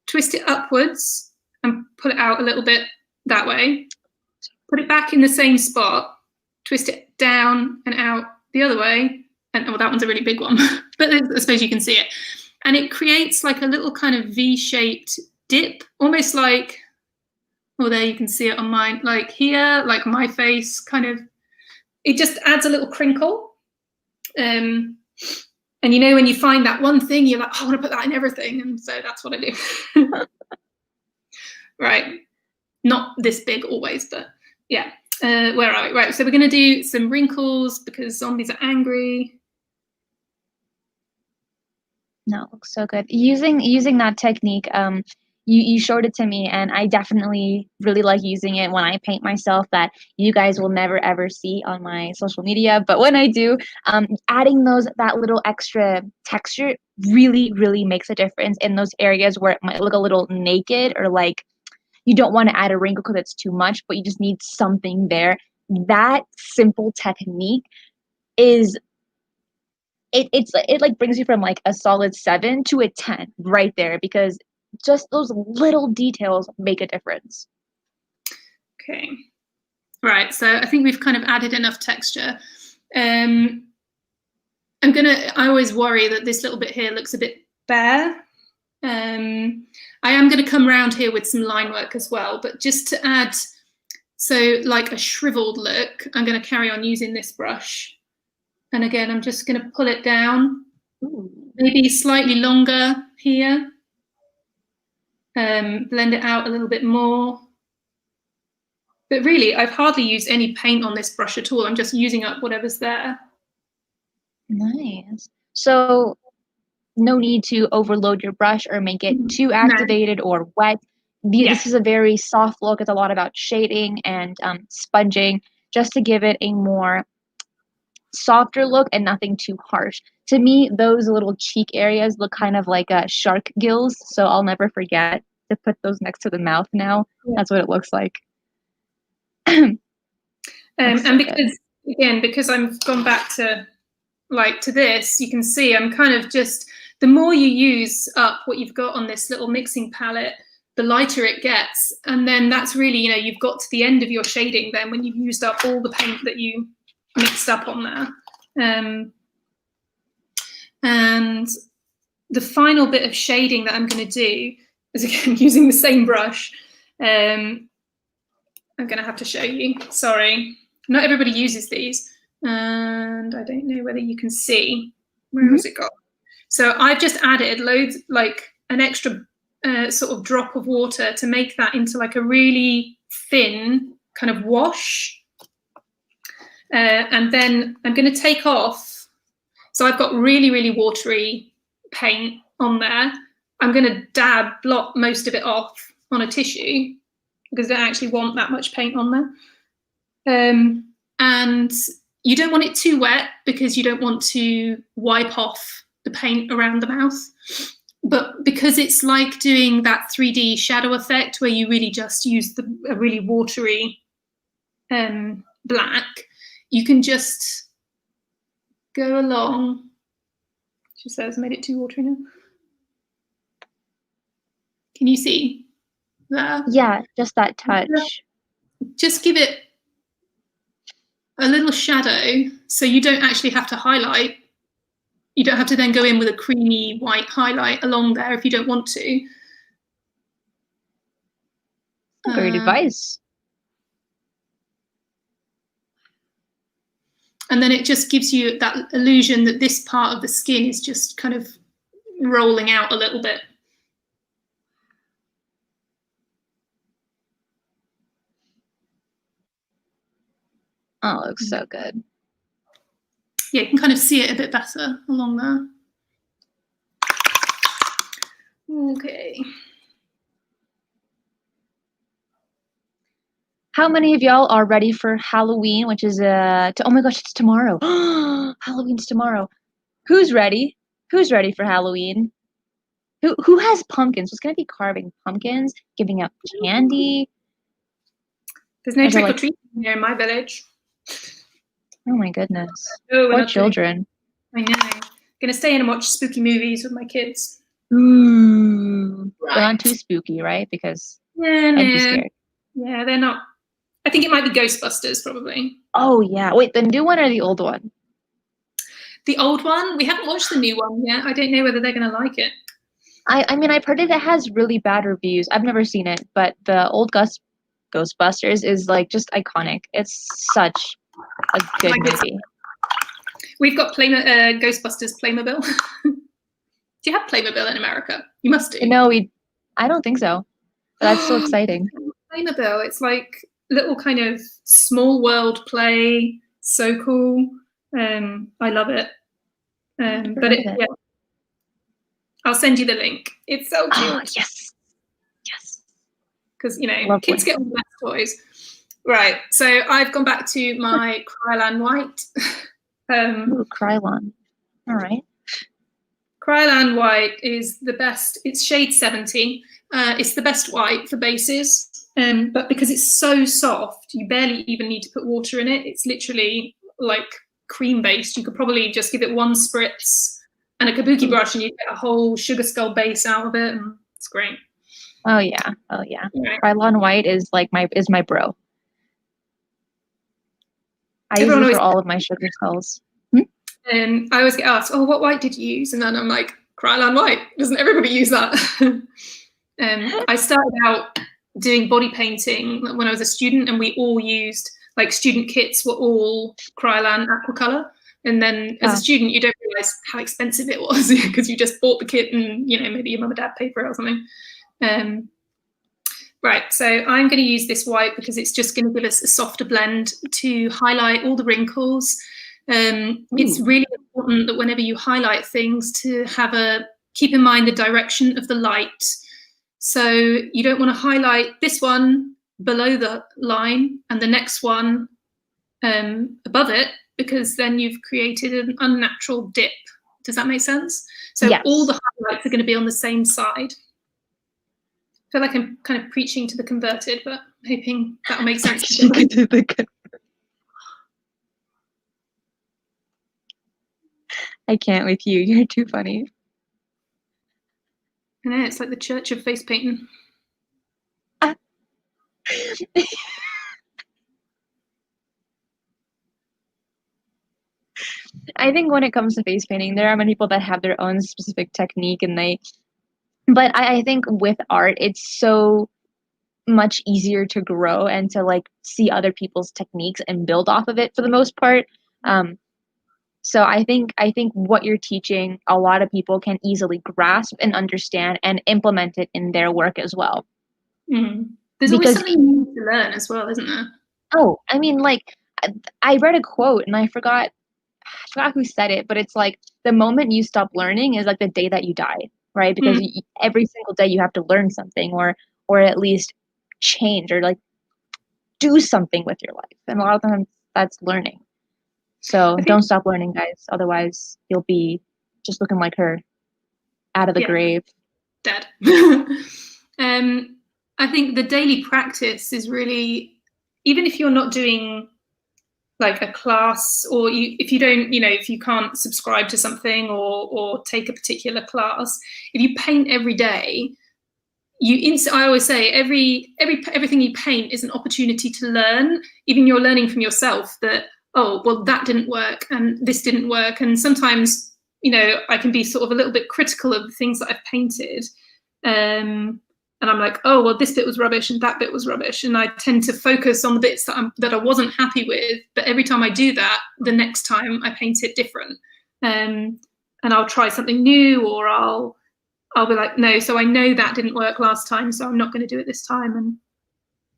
twist it upwards and pull it out a little bit that way. Put it back in the same spot, twist it down and out the other way. And that one's a really big one, but I suppose you can see it. And it creates like a little kind of V-shaped dip, almost like, there you can see it on mine, like here, like my face kind of, it just adds a little crinkle. And you know, when you find that one thing, you're like, I want to put that in everything. And so that's what I do. Right. Not this big always, but yeah. Where are we? Right. So we're going to do some wrinkles because zombies are angry. No, it looks so good. Using that technique, you showed it to me, and I definitely really like using it when I paint myself, that you guys will never ever see on my social media. But when I do, adding that little extra texture really, really makes a difference in those areas where it might look a little naked, or like you don't want to add a wrinkle because it's too much, but you just need something there. That simple technique is it like brings you from like a solid 7 to a 10 right there, because just those little details make a difference. Okay. Right, so I think we've kind of added enough texture. I always worry that this little bit here looks a bit bare. I am going to come around here with some line work as well, but just to add, so like a shriveled look, I'm going to carry on using this brush. And again, I'm just going to pull it down, maybe slightly longer here. Blend it out a little bit more. But really, I've hardly used any paint on this brush at all. I'm just using up whatever's there. Nice. So no need to overload your brush or make it too activated or wet. This is a very soft look. It's a lot about shading and sponging, just to give it a more softer look and nothing too harsh. To me, those little cheek areas look kind of like shark gills, so I'll never forget to put those next to the mouth now. That's what it looks like. And because, again, because I've gone back to this, you can see I'm kind of just, the more you use up what you've got on this little mixing palette, the lighter it gets. And then that's really, you've got to the end of your shading then when you've used up all the paint that you mixed up on there. And the final bit of shading that I'm going to do is, again, using the same brush. I'm going to have to show you. Sorry. Not everybody uses these. And I don't know whether you can see. Where has it got? So I've just added loads, like an extra sort of drop of water to make that into like a really thin kind of wash. And then I'm going to take off. So I've got really, really watery paint on there. I'm going to blot most of it off on a tissue because I don't actually want that much paint on there. And you don't want it too wet because you don't want to wipe off the paint around the mouth. But because it's like doing that 3D shadow effect where you really just use a really watery black, you can just go along. She says, made it too watery now. Can you see there? Yeah, just that touch. Just give it a little shadow so you don't actually have to highlight. You don't have to then go in with a creamy white highlight along there if you don't want to. Great advice. And then it just gives you that illusion that this part of the skin is just kind of rolling out a little bit. Oh, it looks so good. Yeah, you can kind of see it a bit better along there. Okay. How many of y'all are ready for Halloween, which is oh my gosh, it's tomorrow. Halloween's tomorrow. Who's ready? Who's ready for Halloween? Who has pumpkins? Who's gonna be carving pumpkins, giving out candy? There's no trick or treat here in my village. Oh my goodness. Poor children. I know. Gonna stay in and watch spooky movies with my kids. Ooh. Right. But not too spooky, right? Because I'd be scared. Yeah, they're not. I think it might be Ghostbusters, probably. Oh yeah. Wait, the new one or the old one? The old one? We haven't watched the new one yet. I don't know whether they're gonna like it. I mean, I've heard it has really bad reviews. I've never seen it, but the old Ghostbusters is like just iconic. It's such a good movie. We've got Ghostbusters Playmobil. Do you have Playmobil in America? You must do. No, I don't think so. But that's so exciting. Playmobil, it's like little kind of small world play. So cool. I love it. Yeah. I'll send you the link. It's so cute. Oh, yes. Yes. Because, kids get all the best toys. Right. So I've gone back to my Krylon White. Ooh, Krylon. All right. Krylon White is the best. It's shade 70. It's the best white for bases. But because it's so soft, you barely even need to put water in it. It's literally like cream based, you could probably just give it one spritz and a kabuki brush and you get a whole sugar skull base out of it, and it's great. Oh yeah. Krylon White is like my bro. I use this for all of my sugar skulls. And I always get asked, "Oh, what white did you use?" And then I'm like, Krylon White. Doesn't everybody use that? I started out doing body painting when I was a student, and we all used, like, student kits were all Krylon Aquacolor. And then as a student, you don't realize how expensive it was because you just bought the kit and, you know, maybe your mum and dad paid for it or something. Right, so I'm going to use this white because it's just going to give us a softer blend to highlight all the wrinkles. It's really important that whenever you highlight things to keep in mind the direction of the light. So you don't want to highlight this one below the line and the next one above it, because then you've created an unnatural dip. Does that make sense? So all the highlights are going to be on the same side. I feel like I'm kind of preaching to the converted, but I'm hoping that'll make sense. I can't with you. You're too funny. I know, it's like the church of face painting. I think when it comes to face painting, there are many people that have their own specific technique, but I think with art, it's so much easier to grow and to like see other people's techniques and build off of it for the most part. So I think what you're teaching, a lot of people can easily grasp and understand and implement it in their work as well. There's always something new to learn as well, isn't there? Oh, I mean, like, I read a quote and I forgot who said it, but it's like the moment you stop learning is like the day that you die, right? Because every single day you have to learn something or at least change or like do something with your life. And a lot of times that's learning. So don't stop learning, guys. Otherwise you'll be just looking like her out of the grave. Dead. I think the daily practice is really, even if you're not doing like a class, or if you don't, you know, if you can't subscribe to something or take a particular class, if you paint every day, I always say everything you paint is an opportunity to learn. Even you're learning from yourself that, oh, well, that didn't work and this didn't work. And sometimes, you know, I can be sort of a little bit critical of the things that I've painted. And I'm like, oh, well, this bit was rubbish and that bit was rubbish. And I tend to focus on the bits that I wasn't happy with. But every time I do that, the next time I paint it different. And I'll try something new, or I'll be like, no, so I know that didn't work last time, so I'm not going to do it this time. And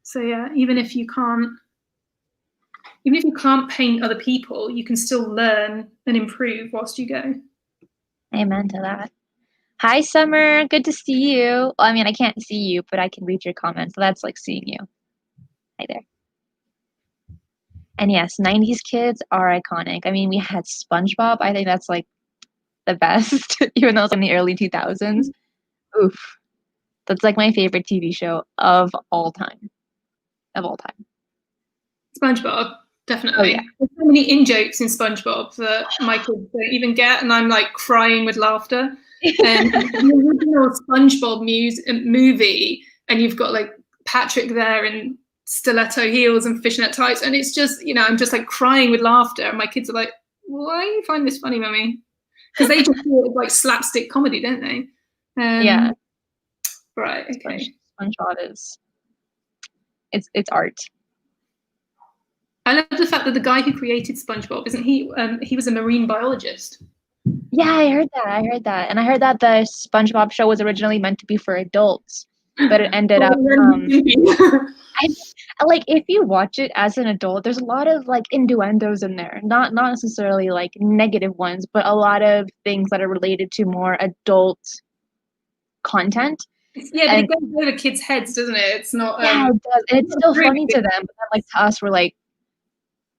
so, yeah, even if you can't paint other people, you can still learn and improve whilst you go. Amen to that. Hi, Summer. Good to see you. Well, I mean, I can't see you, but I can read your comments. So that's like seeing you. Hi there. And yes, 90s kids are iconic. I mean, we had SpongeBob. I think that's like the best, even though it's in the early 2000s. Oof. That's like my favorite TV show of all time. Of all time. SpongeBob, definitely. Oh, yeah. There's so many in-jokes in SpongeBob that my kids don't even get, and I'm like crying with laughter. And the original SpongeBob movie, and you've got like Patrick there in stiletto heels and fishnet tights, and it's just, you know, I'm just like crying with laughter, and my kids are like, why do you find this funny, Mummy? Because they just feel it's like slapstick comedy, don't they? Yeah. Right. Okay. SpongeBob is it's art. I love the fact that the guy who created SpongeBob, isn't he? He was a marine biologist. Yeah, I heard that. And I heard that the SpongeBob show was originally meant to be for adults, but it ended up like, if you watch it as an adult, there's a lot of like innuendos in there. Not necessarily like negative ones, but a lot of things that are related to more adult content. Yeah, but it goes over kids' heads, doesn't it? It's not. Yeah, it does. And it's still funny to them, but then, like, to us, we're like,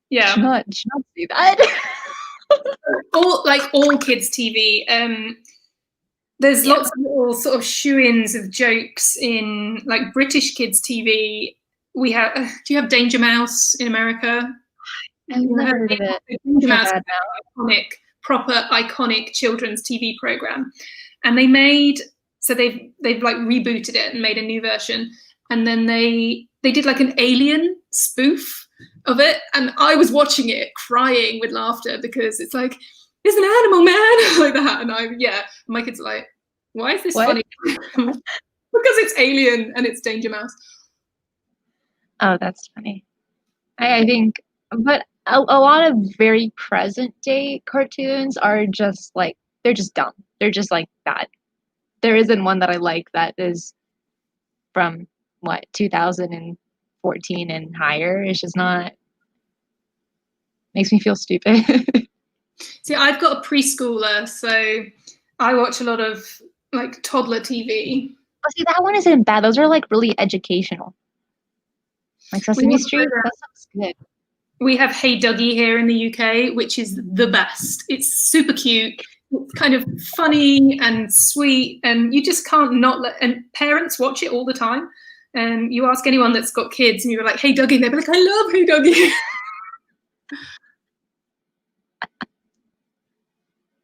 yeah, should not see that. all kids' TV. There's lots of little sort of shoe-ins of jokes in like British kids' TV. We have. Do you have Danger Mouse in America? I've never heard of it. I feel bad now. Proper iconic children's TV program, and they've like rebooted it and made a new version, and then they did like an alien spoof of it, and I was watching it crying with laughter because it's like, there's an animal man like that, and my kids are like, why is this funny? Because it's Alien and it's Danger Mouse. Oh, that's funny. I think, but a lot of very present day cartoons are just like, they're just dumb. They're just like that. There isn't one that I like that is from 2014 and higher. It's just not, makes me feel stupid. See, I've got a preschooler, so I watch a lot of like toddler TV. Oh, see, that one isn't bad. Those are like really educational. Like Sesame Street, that sounds good. We have Hey Dougie here in the UK, which is the best. It's super cute. It's kind of funny and sweet, and you just can't not let. And parents watch it all the time. And you ask anyone that's got kids, and you're like, "Hey Dougie," and they'll be like, "I love Hey Dougie."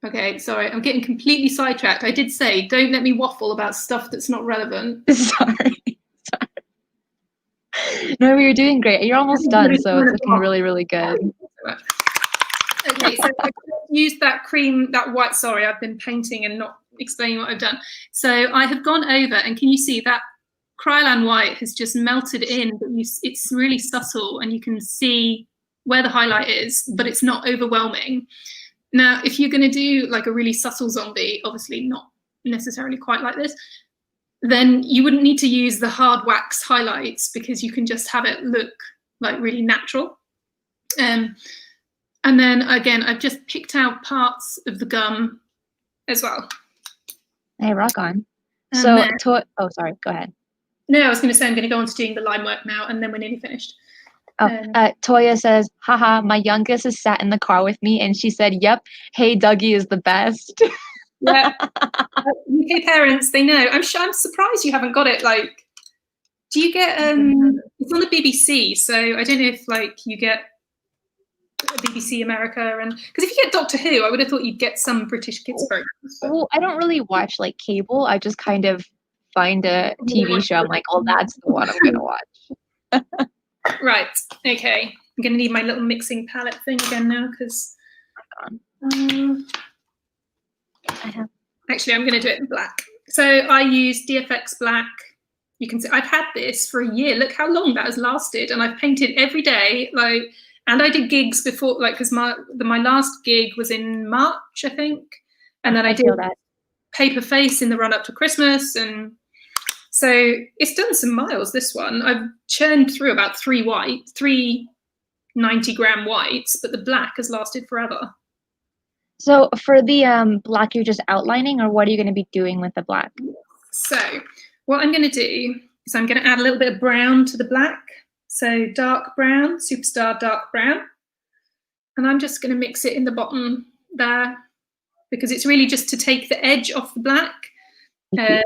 Okay, sorry, I'm getting completely sidetracked. I did say, don't let me waffle about stuff that's not relevant. Sorry. No, you're doing great. You're almost done, so it's looking really, really good. Okay, so I used that cream, that white. Sorry, I've been painting and not explaining what I've done. So I have gone over, and can you see that Kryolan white has just melted in, but it's really subtle, and you can see where the highlight is, but it's not overwhelming. Now, if you're going to do like a really subtle zombie, obviously not necessarily quite like this, then you wouldn't need to use the hard wax highlights because you can just have it look like really natural. And then again, I've just picked out parts of the gum as well. Hey, rock on. Oh, sorry, go ahead. No, I was going to say I'm going to go on to doing the line work now, and then we're nearly finished. Toya says, haha, my youngest has sat in the car with me and she said, yep, Hey Dougie is the best. Yeah. UK parents, they know. I'm surprised you haven't got it. Like, do you get it's on the BBC, so I don't know if like you get BBC America, and because if you get Doctor Who, I would have thought you'd get some British kids programs. Well, I don't really watch like cable. I just kind of find a TV show. I'm like, oh, that's the one I'm gonna watch. Right. Okay. I'm gonna need my little mixing palette thing again now because actually I'm gonna do it in black. So I use DFX black. You can see I've had this for a year. Look how long that has lasted, and I've painted every day. Like, and I did gigs before, like, because my last gig was in March, I think, and then I did that paper face in the run up to Christmas, and so it's done some miles. This one I've churned through about 3 90-gram whites, but the black has lasted forever. So for the black, you're just outlining, or what are you going to be doing with the black? So what I'm going to do is I'm going to add a little bit of brown to the black. So dark brown, Superstar dark brown. And I'm just going to mix it in the bottom there because it's really just to take the edge off the black. I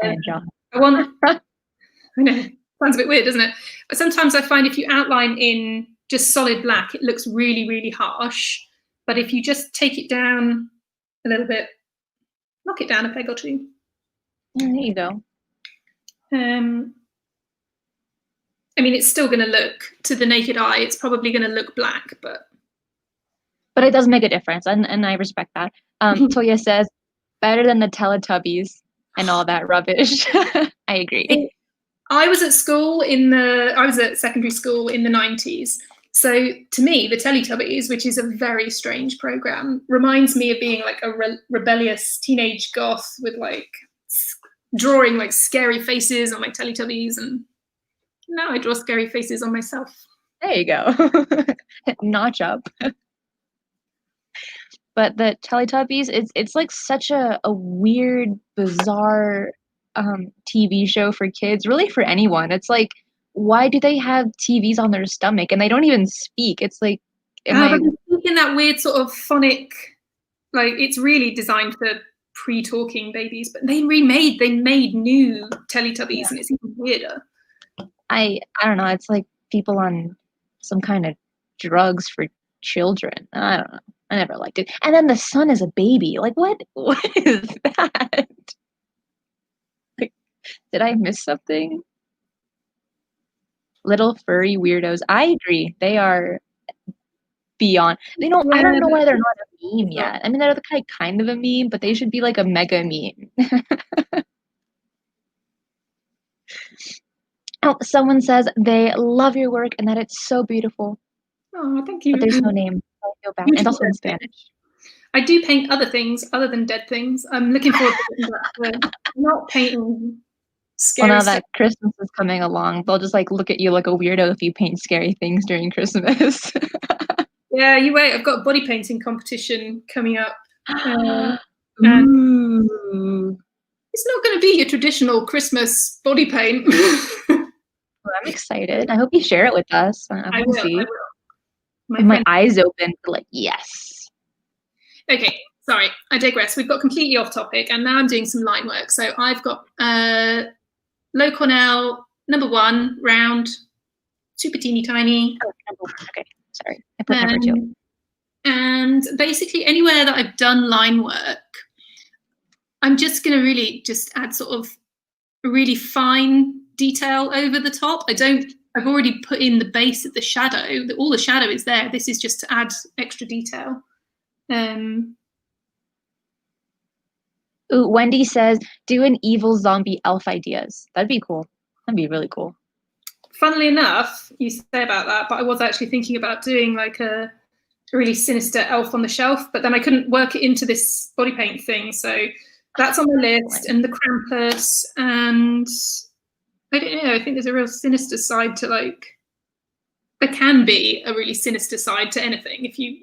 know, sounds a bit weird, doesn't it? But sometimes I find if you outline in just solid black, it looks really, really harsh. But if you just take it down a little bit, knock it down a peg or two. There you go. I mean, it's still going to look, to the naked eye, it's probably going to look black, but it does make a difference, and I respect that. Toya says, better than the Teletubbies and all that rubbish. I agree. I was at secondary school in the 90s. So to me, the Teletubbies, which is a very strange program, reminds me of being like a rebellious teenage goth with like drawing like scary faces on my Teletubbies, and now I draw scary faces on myself. There you go. Notch up. But the Teletubbies, it's like such a weird, bizarre TV show for kids, really for anyone. It's like, why do they have TVs on their stomach and they don't even speak? It's like, they speak in that weird sort of phonic, like it's really designed for pre-talking babies, but they made new Teletubbies, and it's even weirder. I don't know. It's like people on some kind of drugs for children. I don't know. I never liked it. And then the son is a baby. Like what? What is that? Like, did I miss something? Little furry weirdos. I agree. They are beyond. I don't Yeah, know why they're not a meme but yet. I mean, they're kind of a meme, but they should be like a mega meme. Oh, someone says they love your work and that it's so beautiful, oh, thank but you. there's no name. So I feel bad. And it's Beautiful also in dead thing. Spanish. I do paint other things other than dead things. I'm looking forward to getting back to not painting Well, scary now stuff. that Christmas is coming along, they'll just look at you like a weirdo if you paint scary things during Christmas. Yeah, you wait. I've got a body painting competition coming up, and Ooh. it's not going to be your traditional Christmas body paint. Well, I'm excited. I hope you share it with us. I I want to will. I see. will. With my Friend. eyes open, yes. Okay, sorry, I digress. We've got completely off topic, and now I'm doing some line work. So I've got low Cornell #1 round, super teeny tiny. Oh, okay, sorry. I put #2. And basically anywhere that I've done line work, I'm just going to really just add sort of really fine detail over the top. I've already put in the base of the shadow. All the shadow is there. This is just to add extra detail. Ooh, Wendy says, do an evil zombie elf ideas. That'd be cool. That'd be really cool. Funnily enough, you say about that, but I was actually thinking about doing like a really sinister elf on the shelf, but then I couldn't work it into this body paint thing. So that's on the list, and the Krampus, and I don't know, I think there's a real sinister side to there can be a really sinister side to anything if you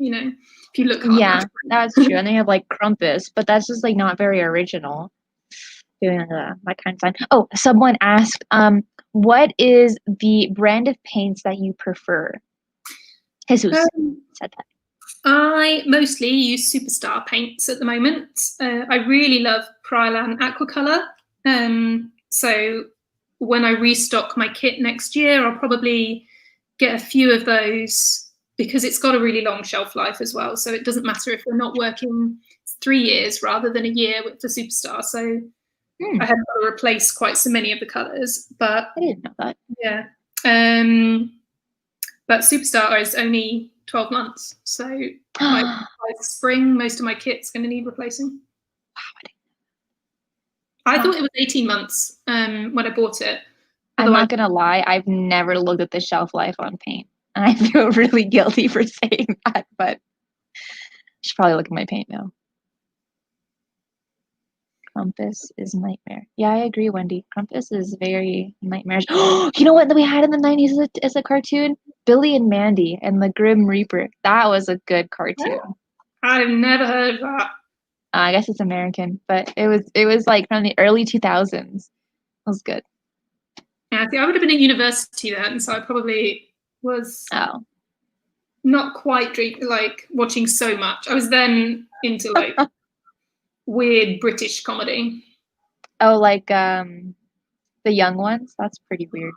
look hard Yeah, enough. that's true. And they have Krampus, but that's just not very original. Doing that kind of sign. Oh, someone asked, what is the brand of paints that you prefer? Jesus said that. I mostly use Superstar paints at the moment. I really love Kryolan Aquacolor. So when I restock my kit next year, I'll probably get a few of those because it's got a really long shelf life as well. So it doesn't matter if we're not working 3 years rather than a year with the Superstar. So I have got to replace quite so many of the colours. But I didn't know that. Yeah. But Superstar is only 12 months. So by spring, most of my kit's going to need replacing. Wow. I thought it was 18 months when I bought it. I'm not going to lie. I've never looked at the shelf life on paint. And I feel really guilty for saying that, but I should probably look at my paint now. Krampus is nightmare. Yeah, I agree, Wendy. Krampus is very nightmarish. You know what we had in the 90s as a cartoon? Billy and Mandy and the Grim Reaper. That was a good cartoon. I've never heard of that. I guess it's American, but it was from the early 2000s. It was good. Yeah, I would have been at university then, so I probably was not quite watching so much. I was then into weird British comedy. Oh, the Young Ones? That's pretty weird.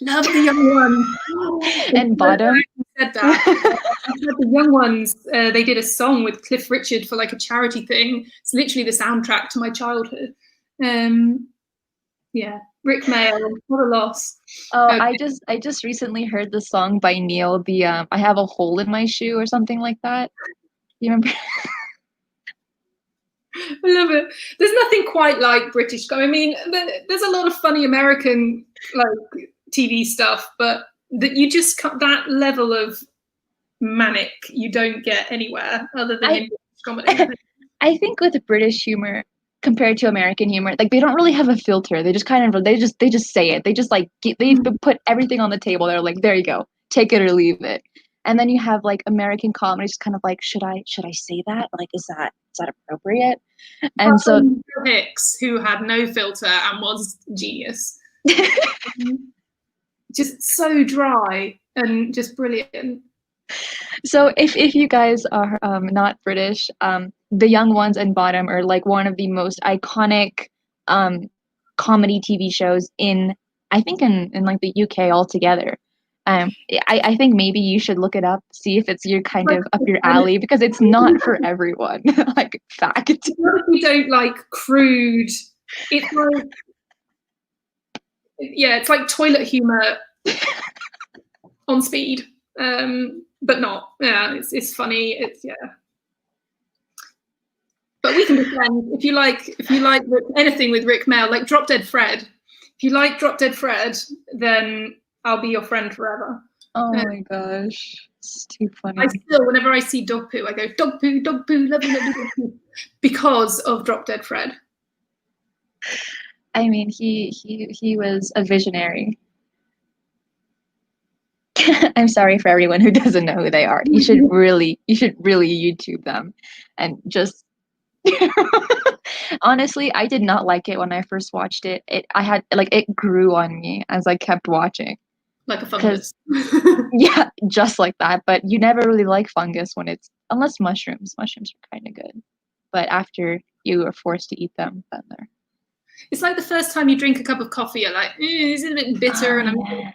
Love the Young Ones. And Bottom. Said that. The Young Ones, they did a song with Cliff Richard for a charity thing. It's literally the soundtrack to my childhood. Yeah, Rick Mail, what a loss. Oh, I just recently heard the song by Neil, I have a hole in my shoe or something like that. You remember? I love it. There's nothing quite like British. I mean, there's a lot of funny American TV stuff, but you just that level of manic you don't get anywhere other than in British comedy. I think with British humor compared to American humor, they don't really have a filter. They just they just say it. They just they put everything on the table. They're like, there you go, take it or leave it. And then you have American comedy, just kind of should I say that? Is that appropriate? And so Hicks, who had no filter and was genius, just so dry and just brilliant. So if you guys are not British, The Young Ones and Bottom are one of the most iconic comedy TV shows in the UK altogether. I think maybe you should look it up, see if it's your kind Like, of up your alley, because it's not for everyone. Like, fact. what if you don't like crude? It's like, yeah, it's like toilet humor on speed, but not. Yeah, it's funny. It's yeah. But we can be friends if you like. If you like anything with Rick Mail, like Drop Dead Fred. If you like Drop Dead Fred, then I'll be your friend forever. Oh my gosh, it's too funny. I still, whenever I see dog poo, I go dog poo, lovely, lovely dog poo, because of Drop Dead Fred. I mean, he was a visionary. I'm sorry for everyone who doesn't know who they are. You should really YouTube them, and just honestly, I did not like it when I first watched it. It grew on me as I kept watching. Like a fungus. Yeah, just like that. But you never really like fungus unless mushrooms. Mushrooms are kind of good, but after you are forced to eat them, then they're. It's like the first time you drink a cup of coffee, you're like, is it a bit bitter? And I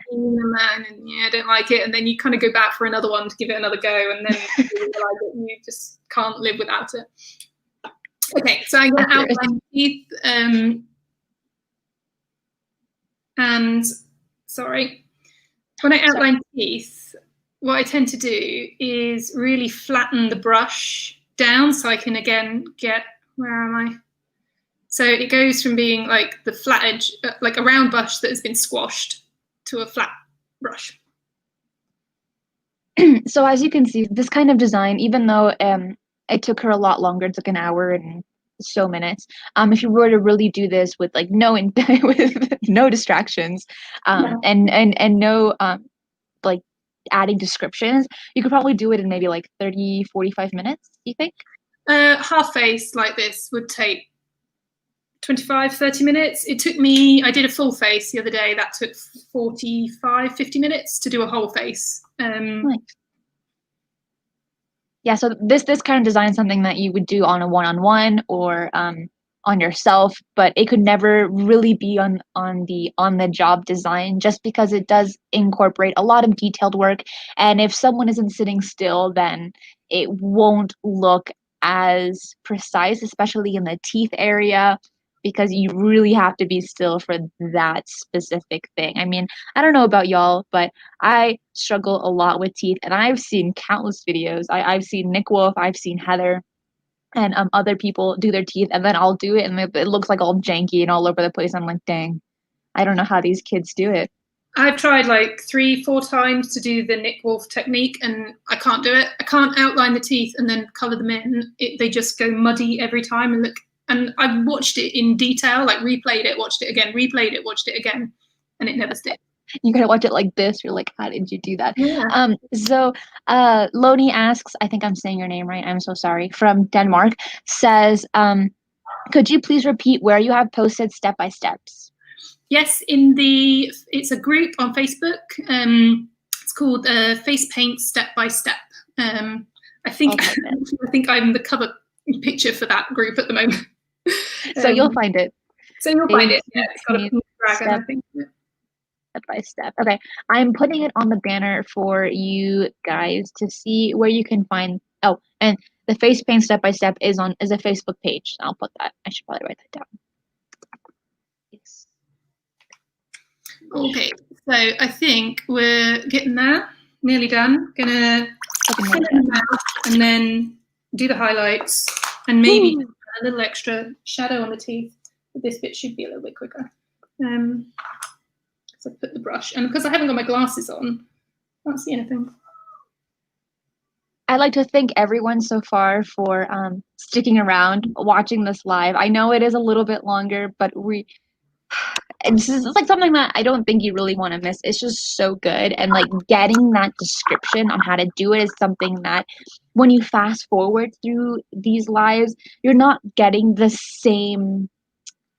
don't like it. And then you kind of go back for another one to give it another go, and then you realize that you just can't live without it. Okay, so I'm going to outline teeth. And sorry, when I outline teeth, what I tend to do is really flatten the brush down so I can again get, where am I? So it goes from being like the flat edge, like a round brush that has been squashed, to a flat brush. So as you can see, this kind of design, even though it took her a lot longer, it took an hour and so minutes. If you were to really do this with like with no distractions, and no like adding descriptions, you could probably do it in maybe like 30, 45 minutes, you think? Half face like this would take 25, 30 minutes. It took me, I did a full face the other day. That took 45, 50 minutes to do a whole face. Nice. Yeah, so this kind of design is something that you would do on a one-on-one or on yourself, but it could never really be on the job design, just because it does incorporate a lot of detailed work. And if someone isn't sitting still, then it won't look as precise, especially in the teeth area, because you really have to be still for that specific thing. I mean, I don't know about y'all, but I struggle a lot with teeth, and I've seen countless videos. I've seen Nick Wolf, I've seen Heather, and other people do their teeth, and then I'll do it, and it looks like all janky and all over the place. I'm like, dang, I don't know how these kids do it. I've tried like 3-4 times to do the Nick Wolf technique, and I can't do it. I can't outline the teeth and then color them in. They just go muddy every time, and look. And I've watched it in detail, like replayed it, watched it again, replayed it, watched it again, and it never sticks. You gotta watch it like this. You're like, how did you do that? Yeah. So Loni asks, I think I'm saying your name right, I'm so sorry, from Denmark, says, could you please repeat where you have posted step-by-steps? Yes, it's a group on Facebook. It's called Face Paint Step by Step. I think I think I'm the cover picture for that group at the moment. So you'll find it. So you'll find it. Yeah, it's got a pink dragon, I think. Step by step. Okay, I'm putting it on the banner for you guys to see where you can find. Oh, and the face paint step by step is a Facebook page. I'll put that. I should probably write that down. Yes. Okay, so I think we're getting there. Nearly done. Gonna fill in the mouth and then do the highlights and maybe a little extra shadow on the teeth. But this bit should be a little bit quicker. So I put the brush, and because I haven't got my glasses on, I can't see anything. I'd like to thank everyone so far for sticking around, watching this live. I know it is a little bit longer, but this is like something that I don't think you really want to miss. It's just so good, and like getting that description on how to do it is something that when you fast forward through these lives, you're not getting the same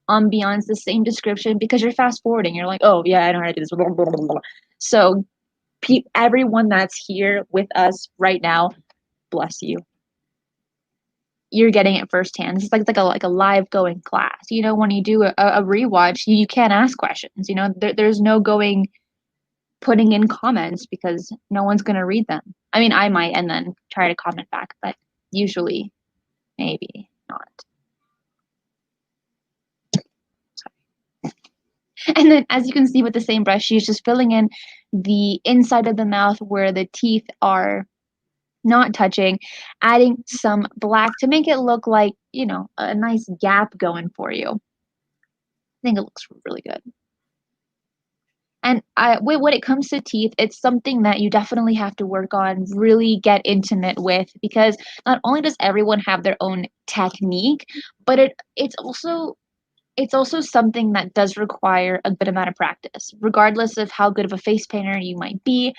ambiance, the same description, because you're fast forwarding. You're like, oh yeah, I know how to do this. Blah, blah, blah, blah. So everyone that's here with us right now, bless you. You're getting it firsthand. It's like a live going class. You know, when you do a rewatch, you can't ask questions. You know, there's no going putting in comments because no one's going to read them. I mean, I might and then try to comment back, but usually maybe not. And then as you can see with the same brush, she's just filling in the inside of the mouth where the teeth are not touching, adding some black to make it look like, you know, a nice gap going for you. I think it looks really good. And when it comes to teeth, it's something that you definitely have to work on, really get intimate with, because not only does everyone have their own technique, but it's also something that does require a good amount of practice, regardless of how good of a face painter you might be.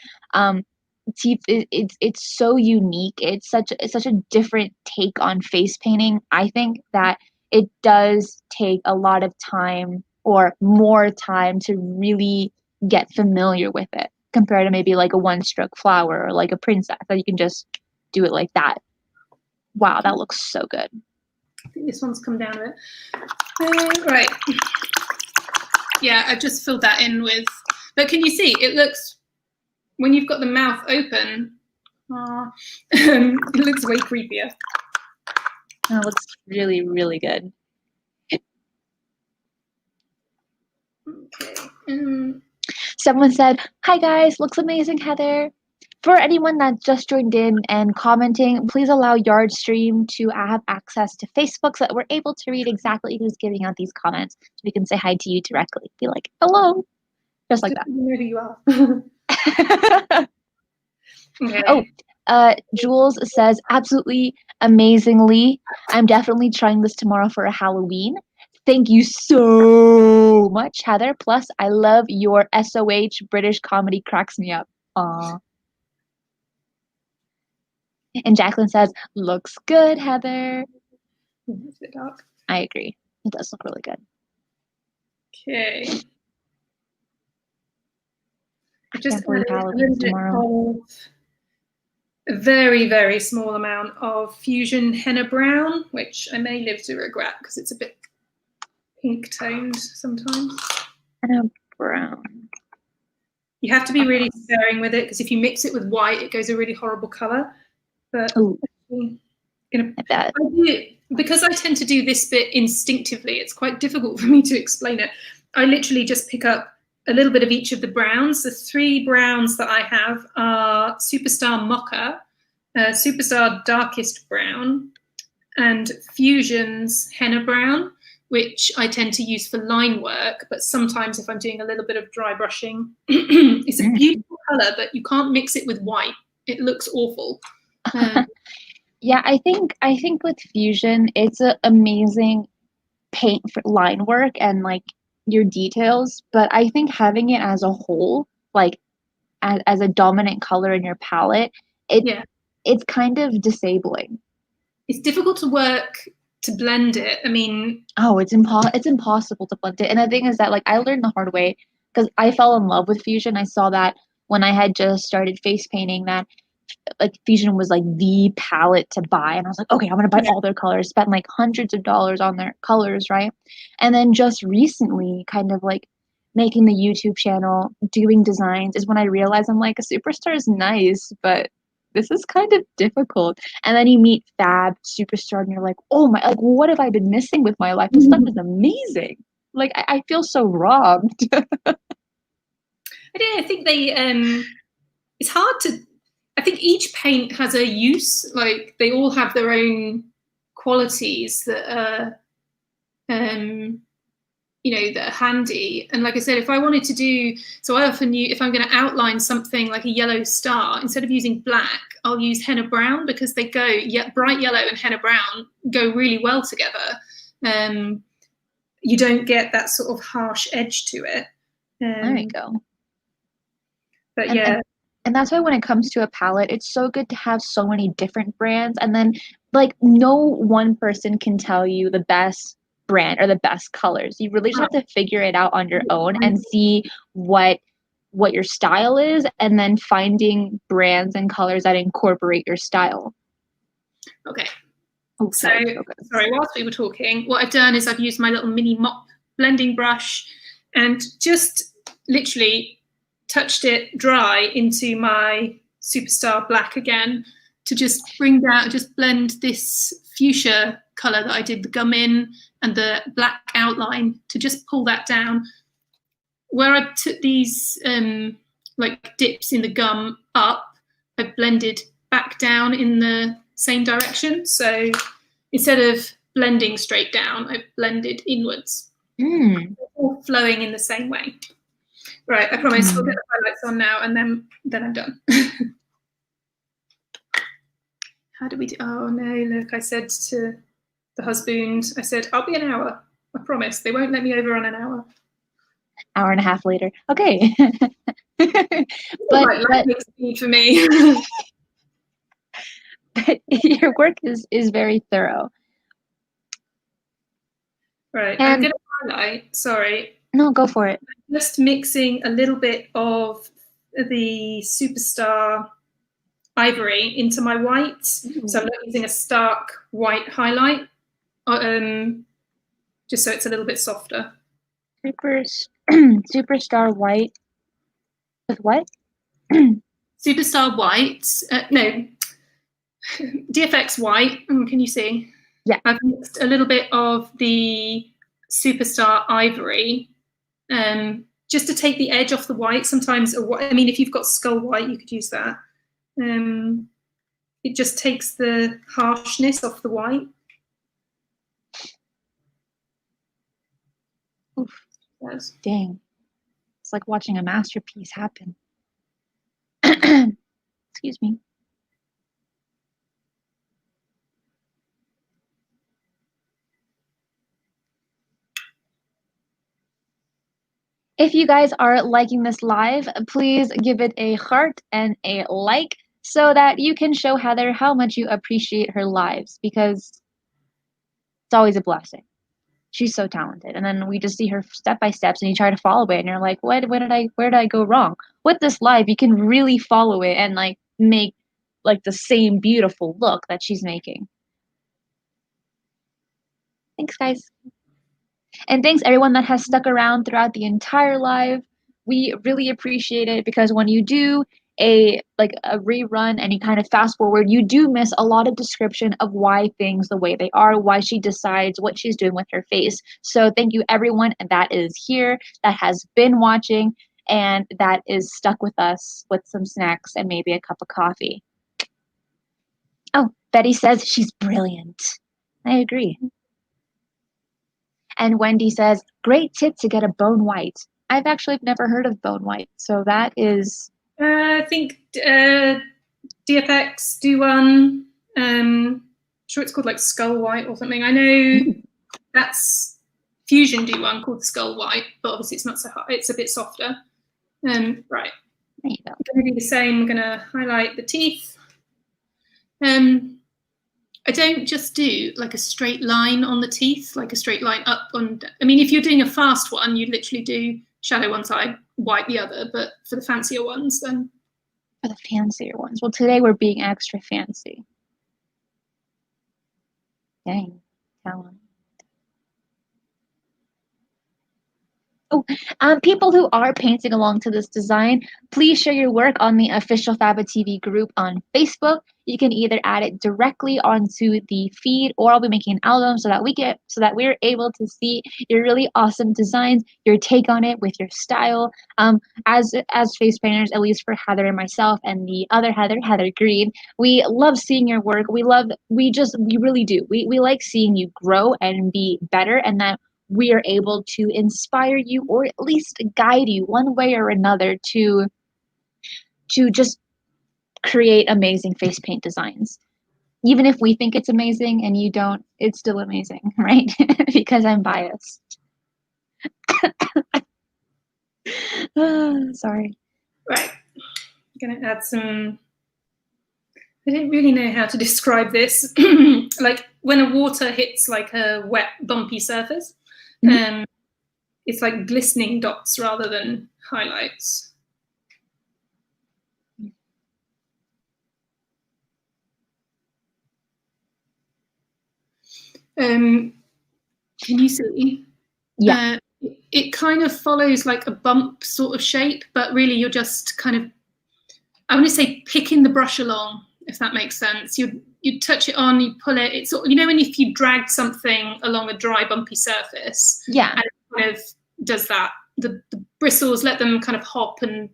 Teeth, it's so unique. It's such a different take on face painting. I think that it does take a lot of time or more time to really get familiar with it compared to maybe like a one stroke flower or like a princess that you can just do it like that. Wow, that looks so good. I think this one's come down a bit. Right. Yeah, I've just filled that in with, but can you see it looks, when you've got the mouth open, it looks way creepier. That looks really, really good. Okay. Someone said, "Hi guys, looks amazing, Heather." For anyone that just joined in and commenting, please allow Yardstream to have access to Facebook so that we're able to read exactly who's giving out these comments. So we can say hi to you directly. Be like, hello. Just like that. You know who you are. Okay. Oh, Jules says, absolutely amazingly. I'm definitely trying this tomorrow for a Halloween. Thank you so much, Heather. Plus, I love your SOH British comedy cracks me up. Aww. And Jacqueline says, looks good, Heather. It's a bit dark. I agree. It does look really good. Okay. I can't believe Halloween's tomorrow. A very, very small amount of Fusion Henna Brown, which I may live to regret because it's a bit pink toned sometimes. Henna Brown. You have to be really sparing with it because if you mix it with white, it goes a really horrible color. But because I tend to do this bit instinctively, it's quite difficult for me to explain it. I literally just pick up a little bit of each of the browns. The three browns that I have are Superstar Mocha, Superstar Darkest Brown, and Fusion's Henna Brown, which I tend to use for line work, but sometimes if I'm doing a little bit of dry brushing, it's a beautiful color, but you can't mix it with white. It looks awful. Yeah, I think with Fusion, it's an amazing paint for line work and like your details, but I think having it as a whole, like as a dominant color in your palette, it's kind of disabling. It's difficult to work to blend it. I mean, it's impossible to blend it. And the thing is that like I learned the hard way because I fell in love with Fusion. I saw that when I had just started face painting that like Fusion was like the palette to buy, and I was like, okay, I'm gonna buy all their colors. Spent like hundreds of dollars on their colors, right? And then just recently, kind of like making the YouTube channel, doing designs, is when I realized I'm like, a Superstar is nice, but this is kind of difficult. And then you meet Fab Superstar, and you're like, oh my, like what have I been missing with my life? This stuff is amazing. Like I feel so robbed. I think they. It's hard to. I think each paint has a use. Like they all have their own qualities that are, that are handy. And like I said, if I wanted to do, so I often use, if I'm going to outline something like a yellow star, instead of using black, I'll use henna brown because they go, bright yellow and henna brown go really well together. You don't get that sort of harsh edge to it. There you go. But yeah. And that's why when it comes to a palette, it's so good to have so many different brands. And then, like, no one person can tell you the best brand or the best colors. You really just have to figure it out on your own and see what your style is, and then finding brands and colors that incorporate your style. Okay. Oh, sorry, whilst we were talking, what I've done is I've used my little mini mop blending brush and just literally touched it dry into my Superstar Black again to just blend this fuchsia colour that I did the gum in and the black outline to just pull that down. Where I took these like dips in the gum up, I blended back down in the same direction. So instead of blending straight down, I blended inwards. All flowing in the same way. Right, I promise we'll get the highlights on now and then I'm done. How do we do? Oh no, look, I said to the husband, I said, I'll be an hour. I promise. They won't let me overrun an hour. Hour and a half later. Okay. but speed for me. But your work is very thorough. Right, and I'm going to highlight, sorry. No, go for it. I'm just mixing a little bit of the Superstar Ivory into my white. So I'm not using a stark white highlight, just so it's a little bit softer. Superstar white with what? Superstar white, no, DFX white, can you see? Yeah. I've mixed a little bit of the Superstar Ivory, just to take the edge off the white. Sometimes, I mean, if you've got skull white, you could use that. It just takes the harshness off the white. Oof. Dang. It's like watching a masterpiece happen. Excuse me. If you guys are liking this live, please give it a heart and a like so that you can show Heather how much you appreciate her lives, because it's always a blessing. She's so talented. And then we just see her step by steps and you try to follow it and you're like, where did I go wrong? With this live, you can really follow it and like make like the same beautiful look that she's making. Thanks, guys. And thanks everyone that has stuck around throughout the entire live. We really appreciate it, because when you do a rerun and you kind of fast forward, you do miss a lot of description of why things the way they are, why she decides what she's doing with her face. So thank you everyone that is here, that has been watching, and that is stuck with us with some snacks and maybe a cup of coffee. Oh, Betty says she's brilliant. I agree. And Wendy says, great tip to get a bone white. I've actually never heard of bone white, so that is... I think DFX do one. I'm sure it's called like Skull White or something. I know that's Fusion do one called Skull White, but obviously it's not so hot. It's a bit softer. Right. There you go. I'm going to do the same. I'm going to highlight the teeth. I don't just do like a straight line on the teeth, like a straight line up on. I mean, if you're doing a fast one, you literally do shadow one side, white the other. But for the fancier ones, then. For the fancier ones. Well, today we're being extra fancy. Dang, talent. Oh, people who are painting along to this design, please share your work on the official Faba TV group on Facebook. You can either add it directly onto the feed, or I'll be making an album so that we're able to see your really awesome designs, your take on it with your style. As face painters, at least for Heather and myself and the other Heather Green, we love seeing your work. We really do. We like seeing you grow and be better, and that we are able to inspire you, or at least guide you one way or another to just create amazing face paint designs. Even if we think it's amazing and you don't, it's still amazing, right? Because I'm biased. Sorry. Right. I'm going to add some. I don't really know how to describe this. Like when a water hits like a wet, bumpy surface, it's like glistening dots rather than highlights. Can you see? Yeah. it kind of follows like a bump sort of shape, but really you're just kind of, I want to say, picking the brush along, if that makes sense. You touch it on, you pull it. It's sort of, when if you dragged something along a dry, bumpy surface, Yeah, and it kind of does that. The bristles, let them kind of hop and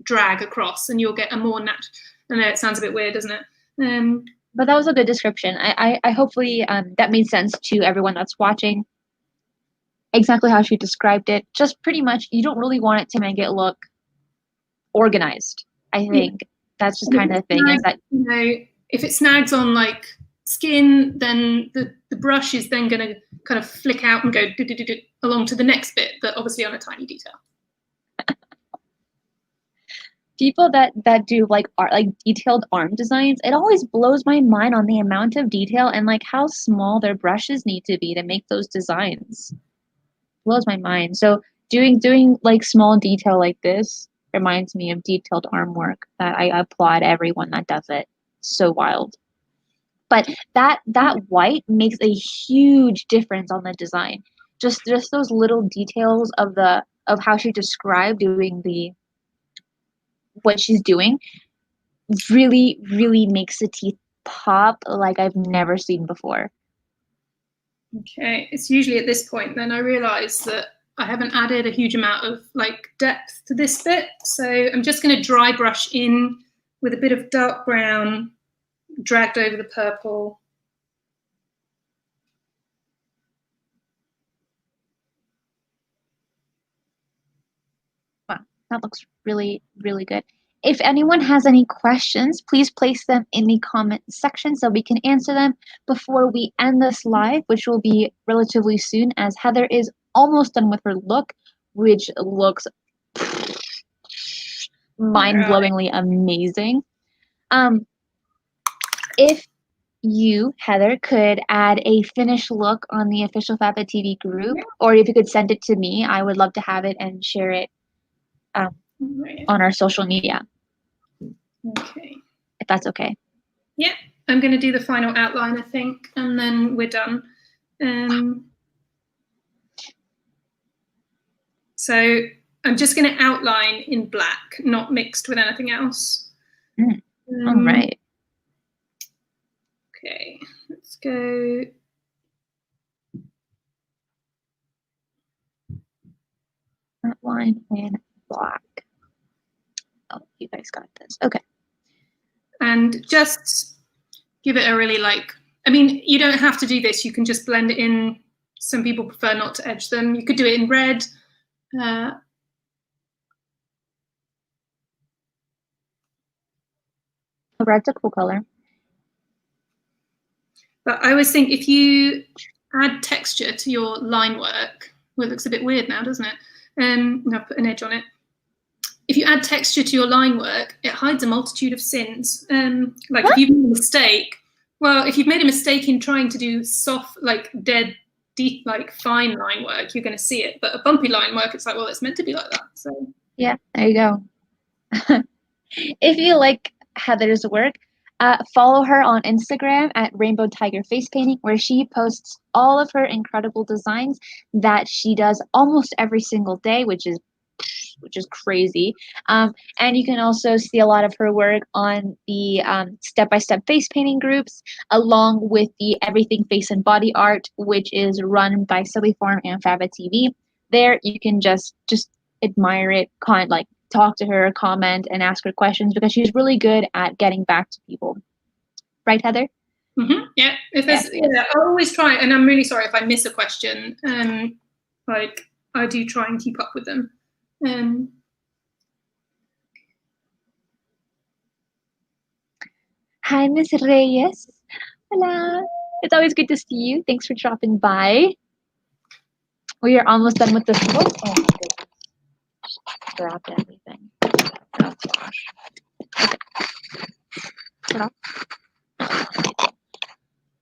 drag across, and you'll get a more natural. I know it sounds a bit weird, doesn't it? but that was a good description. I hopefully that made sense to everyone that's watching. Exactly how she described it. Just pretty much, you don't really want it to make it look organized. I think that's just kind of the thing, is that, if it snags on like skin, then the brush is then going to kind of flick out and go along to the next bit, but obviously on a tiny detail. people that do like art, like detailed arm designs, it always blows my mind on the amount of detail and like how small their brushes need to be to make those designs. Blows my mind. So doing like small detail like this reminds me of detailed arm work that I applaud everyone that does it. So wild. But that white makes a huge difference on the design. Just those little details of how she described doing what she's doing really, really makes the teeth pop like I've never seen before. Okay, it's usually at this point then I realize that I haven't added a huge amount of like depth to this bit. So I'm just going to dry brush in with a bit of dark brown dragged over the purple. Wow, that looks really, really good. If anyone has any questions, please place them in the comment section so we can answer them before we end this live, which will be relatively soon, as Heather is almost done with her look, which looks mind-blowingly amazing. If you, Heather, could add a finished look on the official Faba TV group, or if you could send it to me, I would love to have it and share it on our social media. Okay. If that's okay. Yeah, I'm going to do the final outline, I think, and then we're done. So I'm just going to outline in black, not mixed with anything else. All right. Okay, let's go. Outline in black. Oh, you guys got this. Okay. And just give it a really you don't have to do this. You can just blend it in. Some people prefer not to edge them. You could do it in red. Red's a cool color. But I always think if you add texture to your line work, well, it looks a bit weird now, doesn't it? I'll put an edge on it. If you add texture to your line work, it hides a multitude of sins. If you've made a mistake, if you've made a mistake in trying to do soft, dead, deep, fine line work, you're going to see it. But a bumpy line work, it's it's meant to be like that. So yeah, there you go. If you like Heather's work, follow her on Instagram at Rainbow Tiger Face Painting, where she posts all of her incredible designs that she does almost every single day, which is crazy. And you can also see a lot of her work on the step-by-step face painting groups, along with the Everything Face and Body Art, which is run by Silly Farm and Faba TV. There you can just admire it, talk to her, comment, and ask her questions, because she's really good at getting back to people. Right, Heather? Mm-hmm. Yeah. I always try, and I'm really sorry if I miss a question. I do try and keep up with them. Hi, Miss Reyes. Hola. It's always good to see you. Thanks for dropping by. We are almost done with this book. Oh my goodness. Dropped everything. Oh gosh. Okay. Shut up.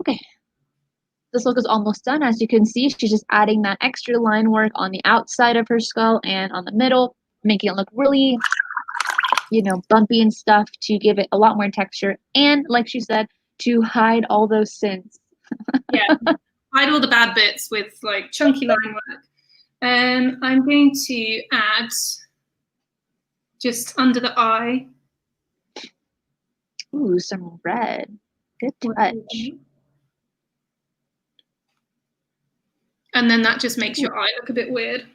Okay. This look is almost done. As you can see, she's just adding that extra line work on the outside of her skull and on the middle, making it look really, bumpy and stuff, to give it a lot more texture. And like she said, to hide all those sins. Yeah, hide all the bad bits with chunky line work. I'm going to add just under the eye. Ooh, some red. Good touch. And then that just makes your eye look a bit weird. I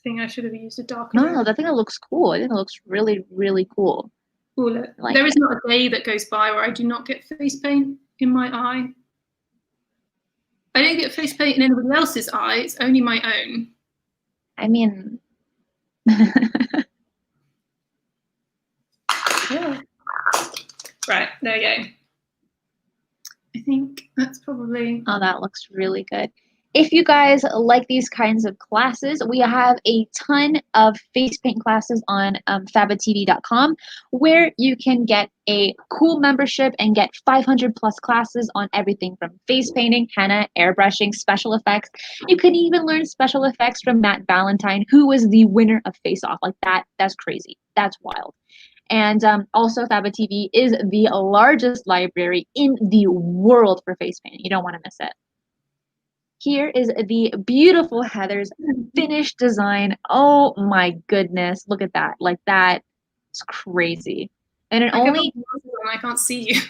think I should have used a darker. No, I think it looks cool. I think it looks really, really cool. Cool. Like there is not a day that goes by where I do not get face paint in my eye. I don't get face paint in anybody else's eye. It's only my own. I mean, yeah. Right, there we go. I think that's probably... Oh, that looks really good. If you guys like these kinds of classes, we have a ton of face paint classes on fabatv.com where you can get a cool membership and get 500 plus classes on everything from face painting, henna, airbrushing, special effects. You can even learn special effects from Matt Valentine, who was the winner of Face Off. Like that's crazy. That's wild. And also, FabaTV is the largest library in the world for face painting. You don't want to miss it. Here is the beautiful Heather's finished design. Oh my goodness, look at that. Like that, it's crazy. And it only... I can't see you.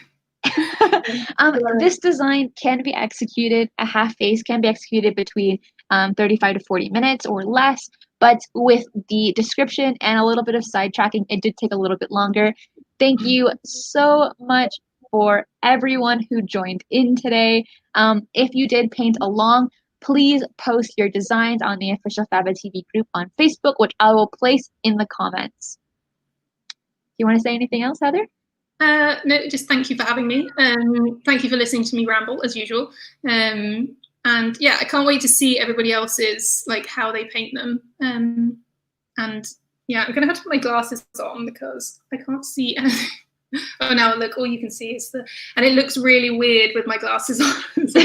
This design can be executed, a half face can be executed between 35 to 40 minutes or less, but with the description and a little bit of sidetracking, it did take a little bit longer. Thank you so much for everyone who joined in today. If you did paint along, please post your designs on the official FabaTV group on Facebook, which I will place in the comments. Do you want to say anything else, Heather? No, just thank you for having me. Thank you for listening to me ramble as usual. And yeah, I can't wait to see everybody else's, like how they paint them. And yeah, I'm gonna have to put my glasses on because I can't see anything. Oh, now look, all you can see is and it looks really weird with my glasses on. So,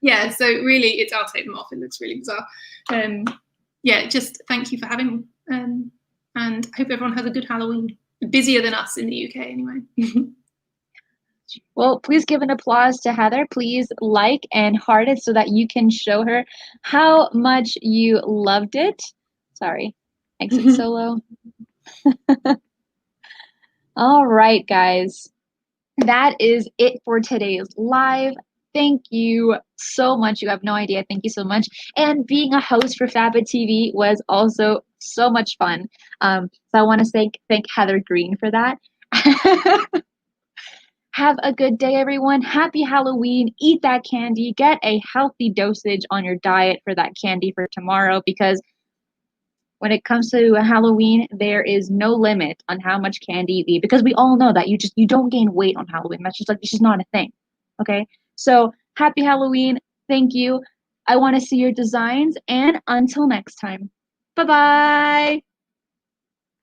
yeah, so really, I'll take them off. It looks really bizarre. Yeah, just thank you for having me. And I hope everyone has a good Halloween. Busier than us in the UK anyway. Well, please give an applause to Heather. Please like and heart it so that you can show her how much you loved it. Sorry, exit solo. All right, guys. That is it for today's live. Thank you so much. You have no idea. Thank you so much. And being a host for FabaTV was also so much fun. So I want to thank Heather Green for that. Have a good day, everyone. Happy Halloween. Eat that candy. Get a healthy dosage on your diet for that candy for tomorrow, because when it comes to Halloween, there is no limit on how much candy you eat, because we all know that you don't gain weight on Halloween. That's just it's just not a thing. Okay? So happy Halloween. Thank you. I want to see your designs, and until next time. Bye-bye.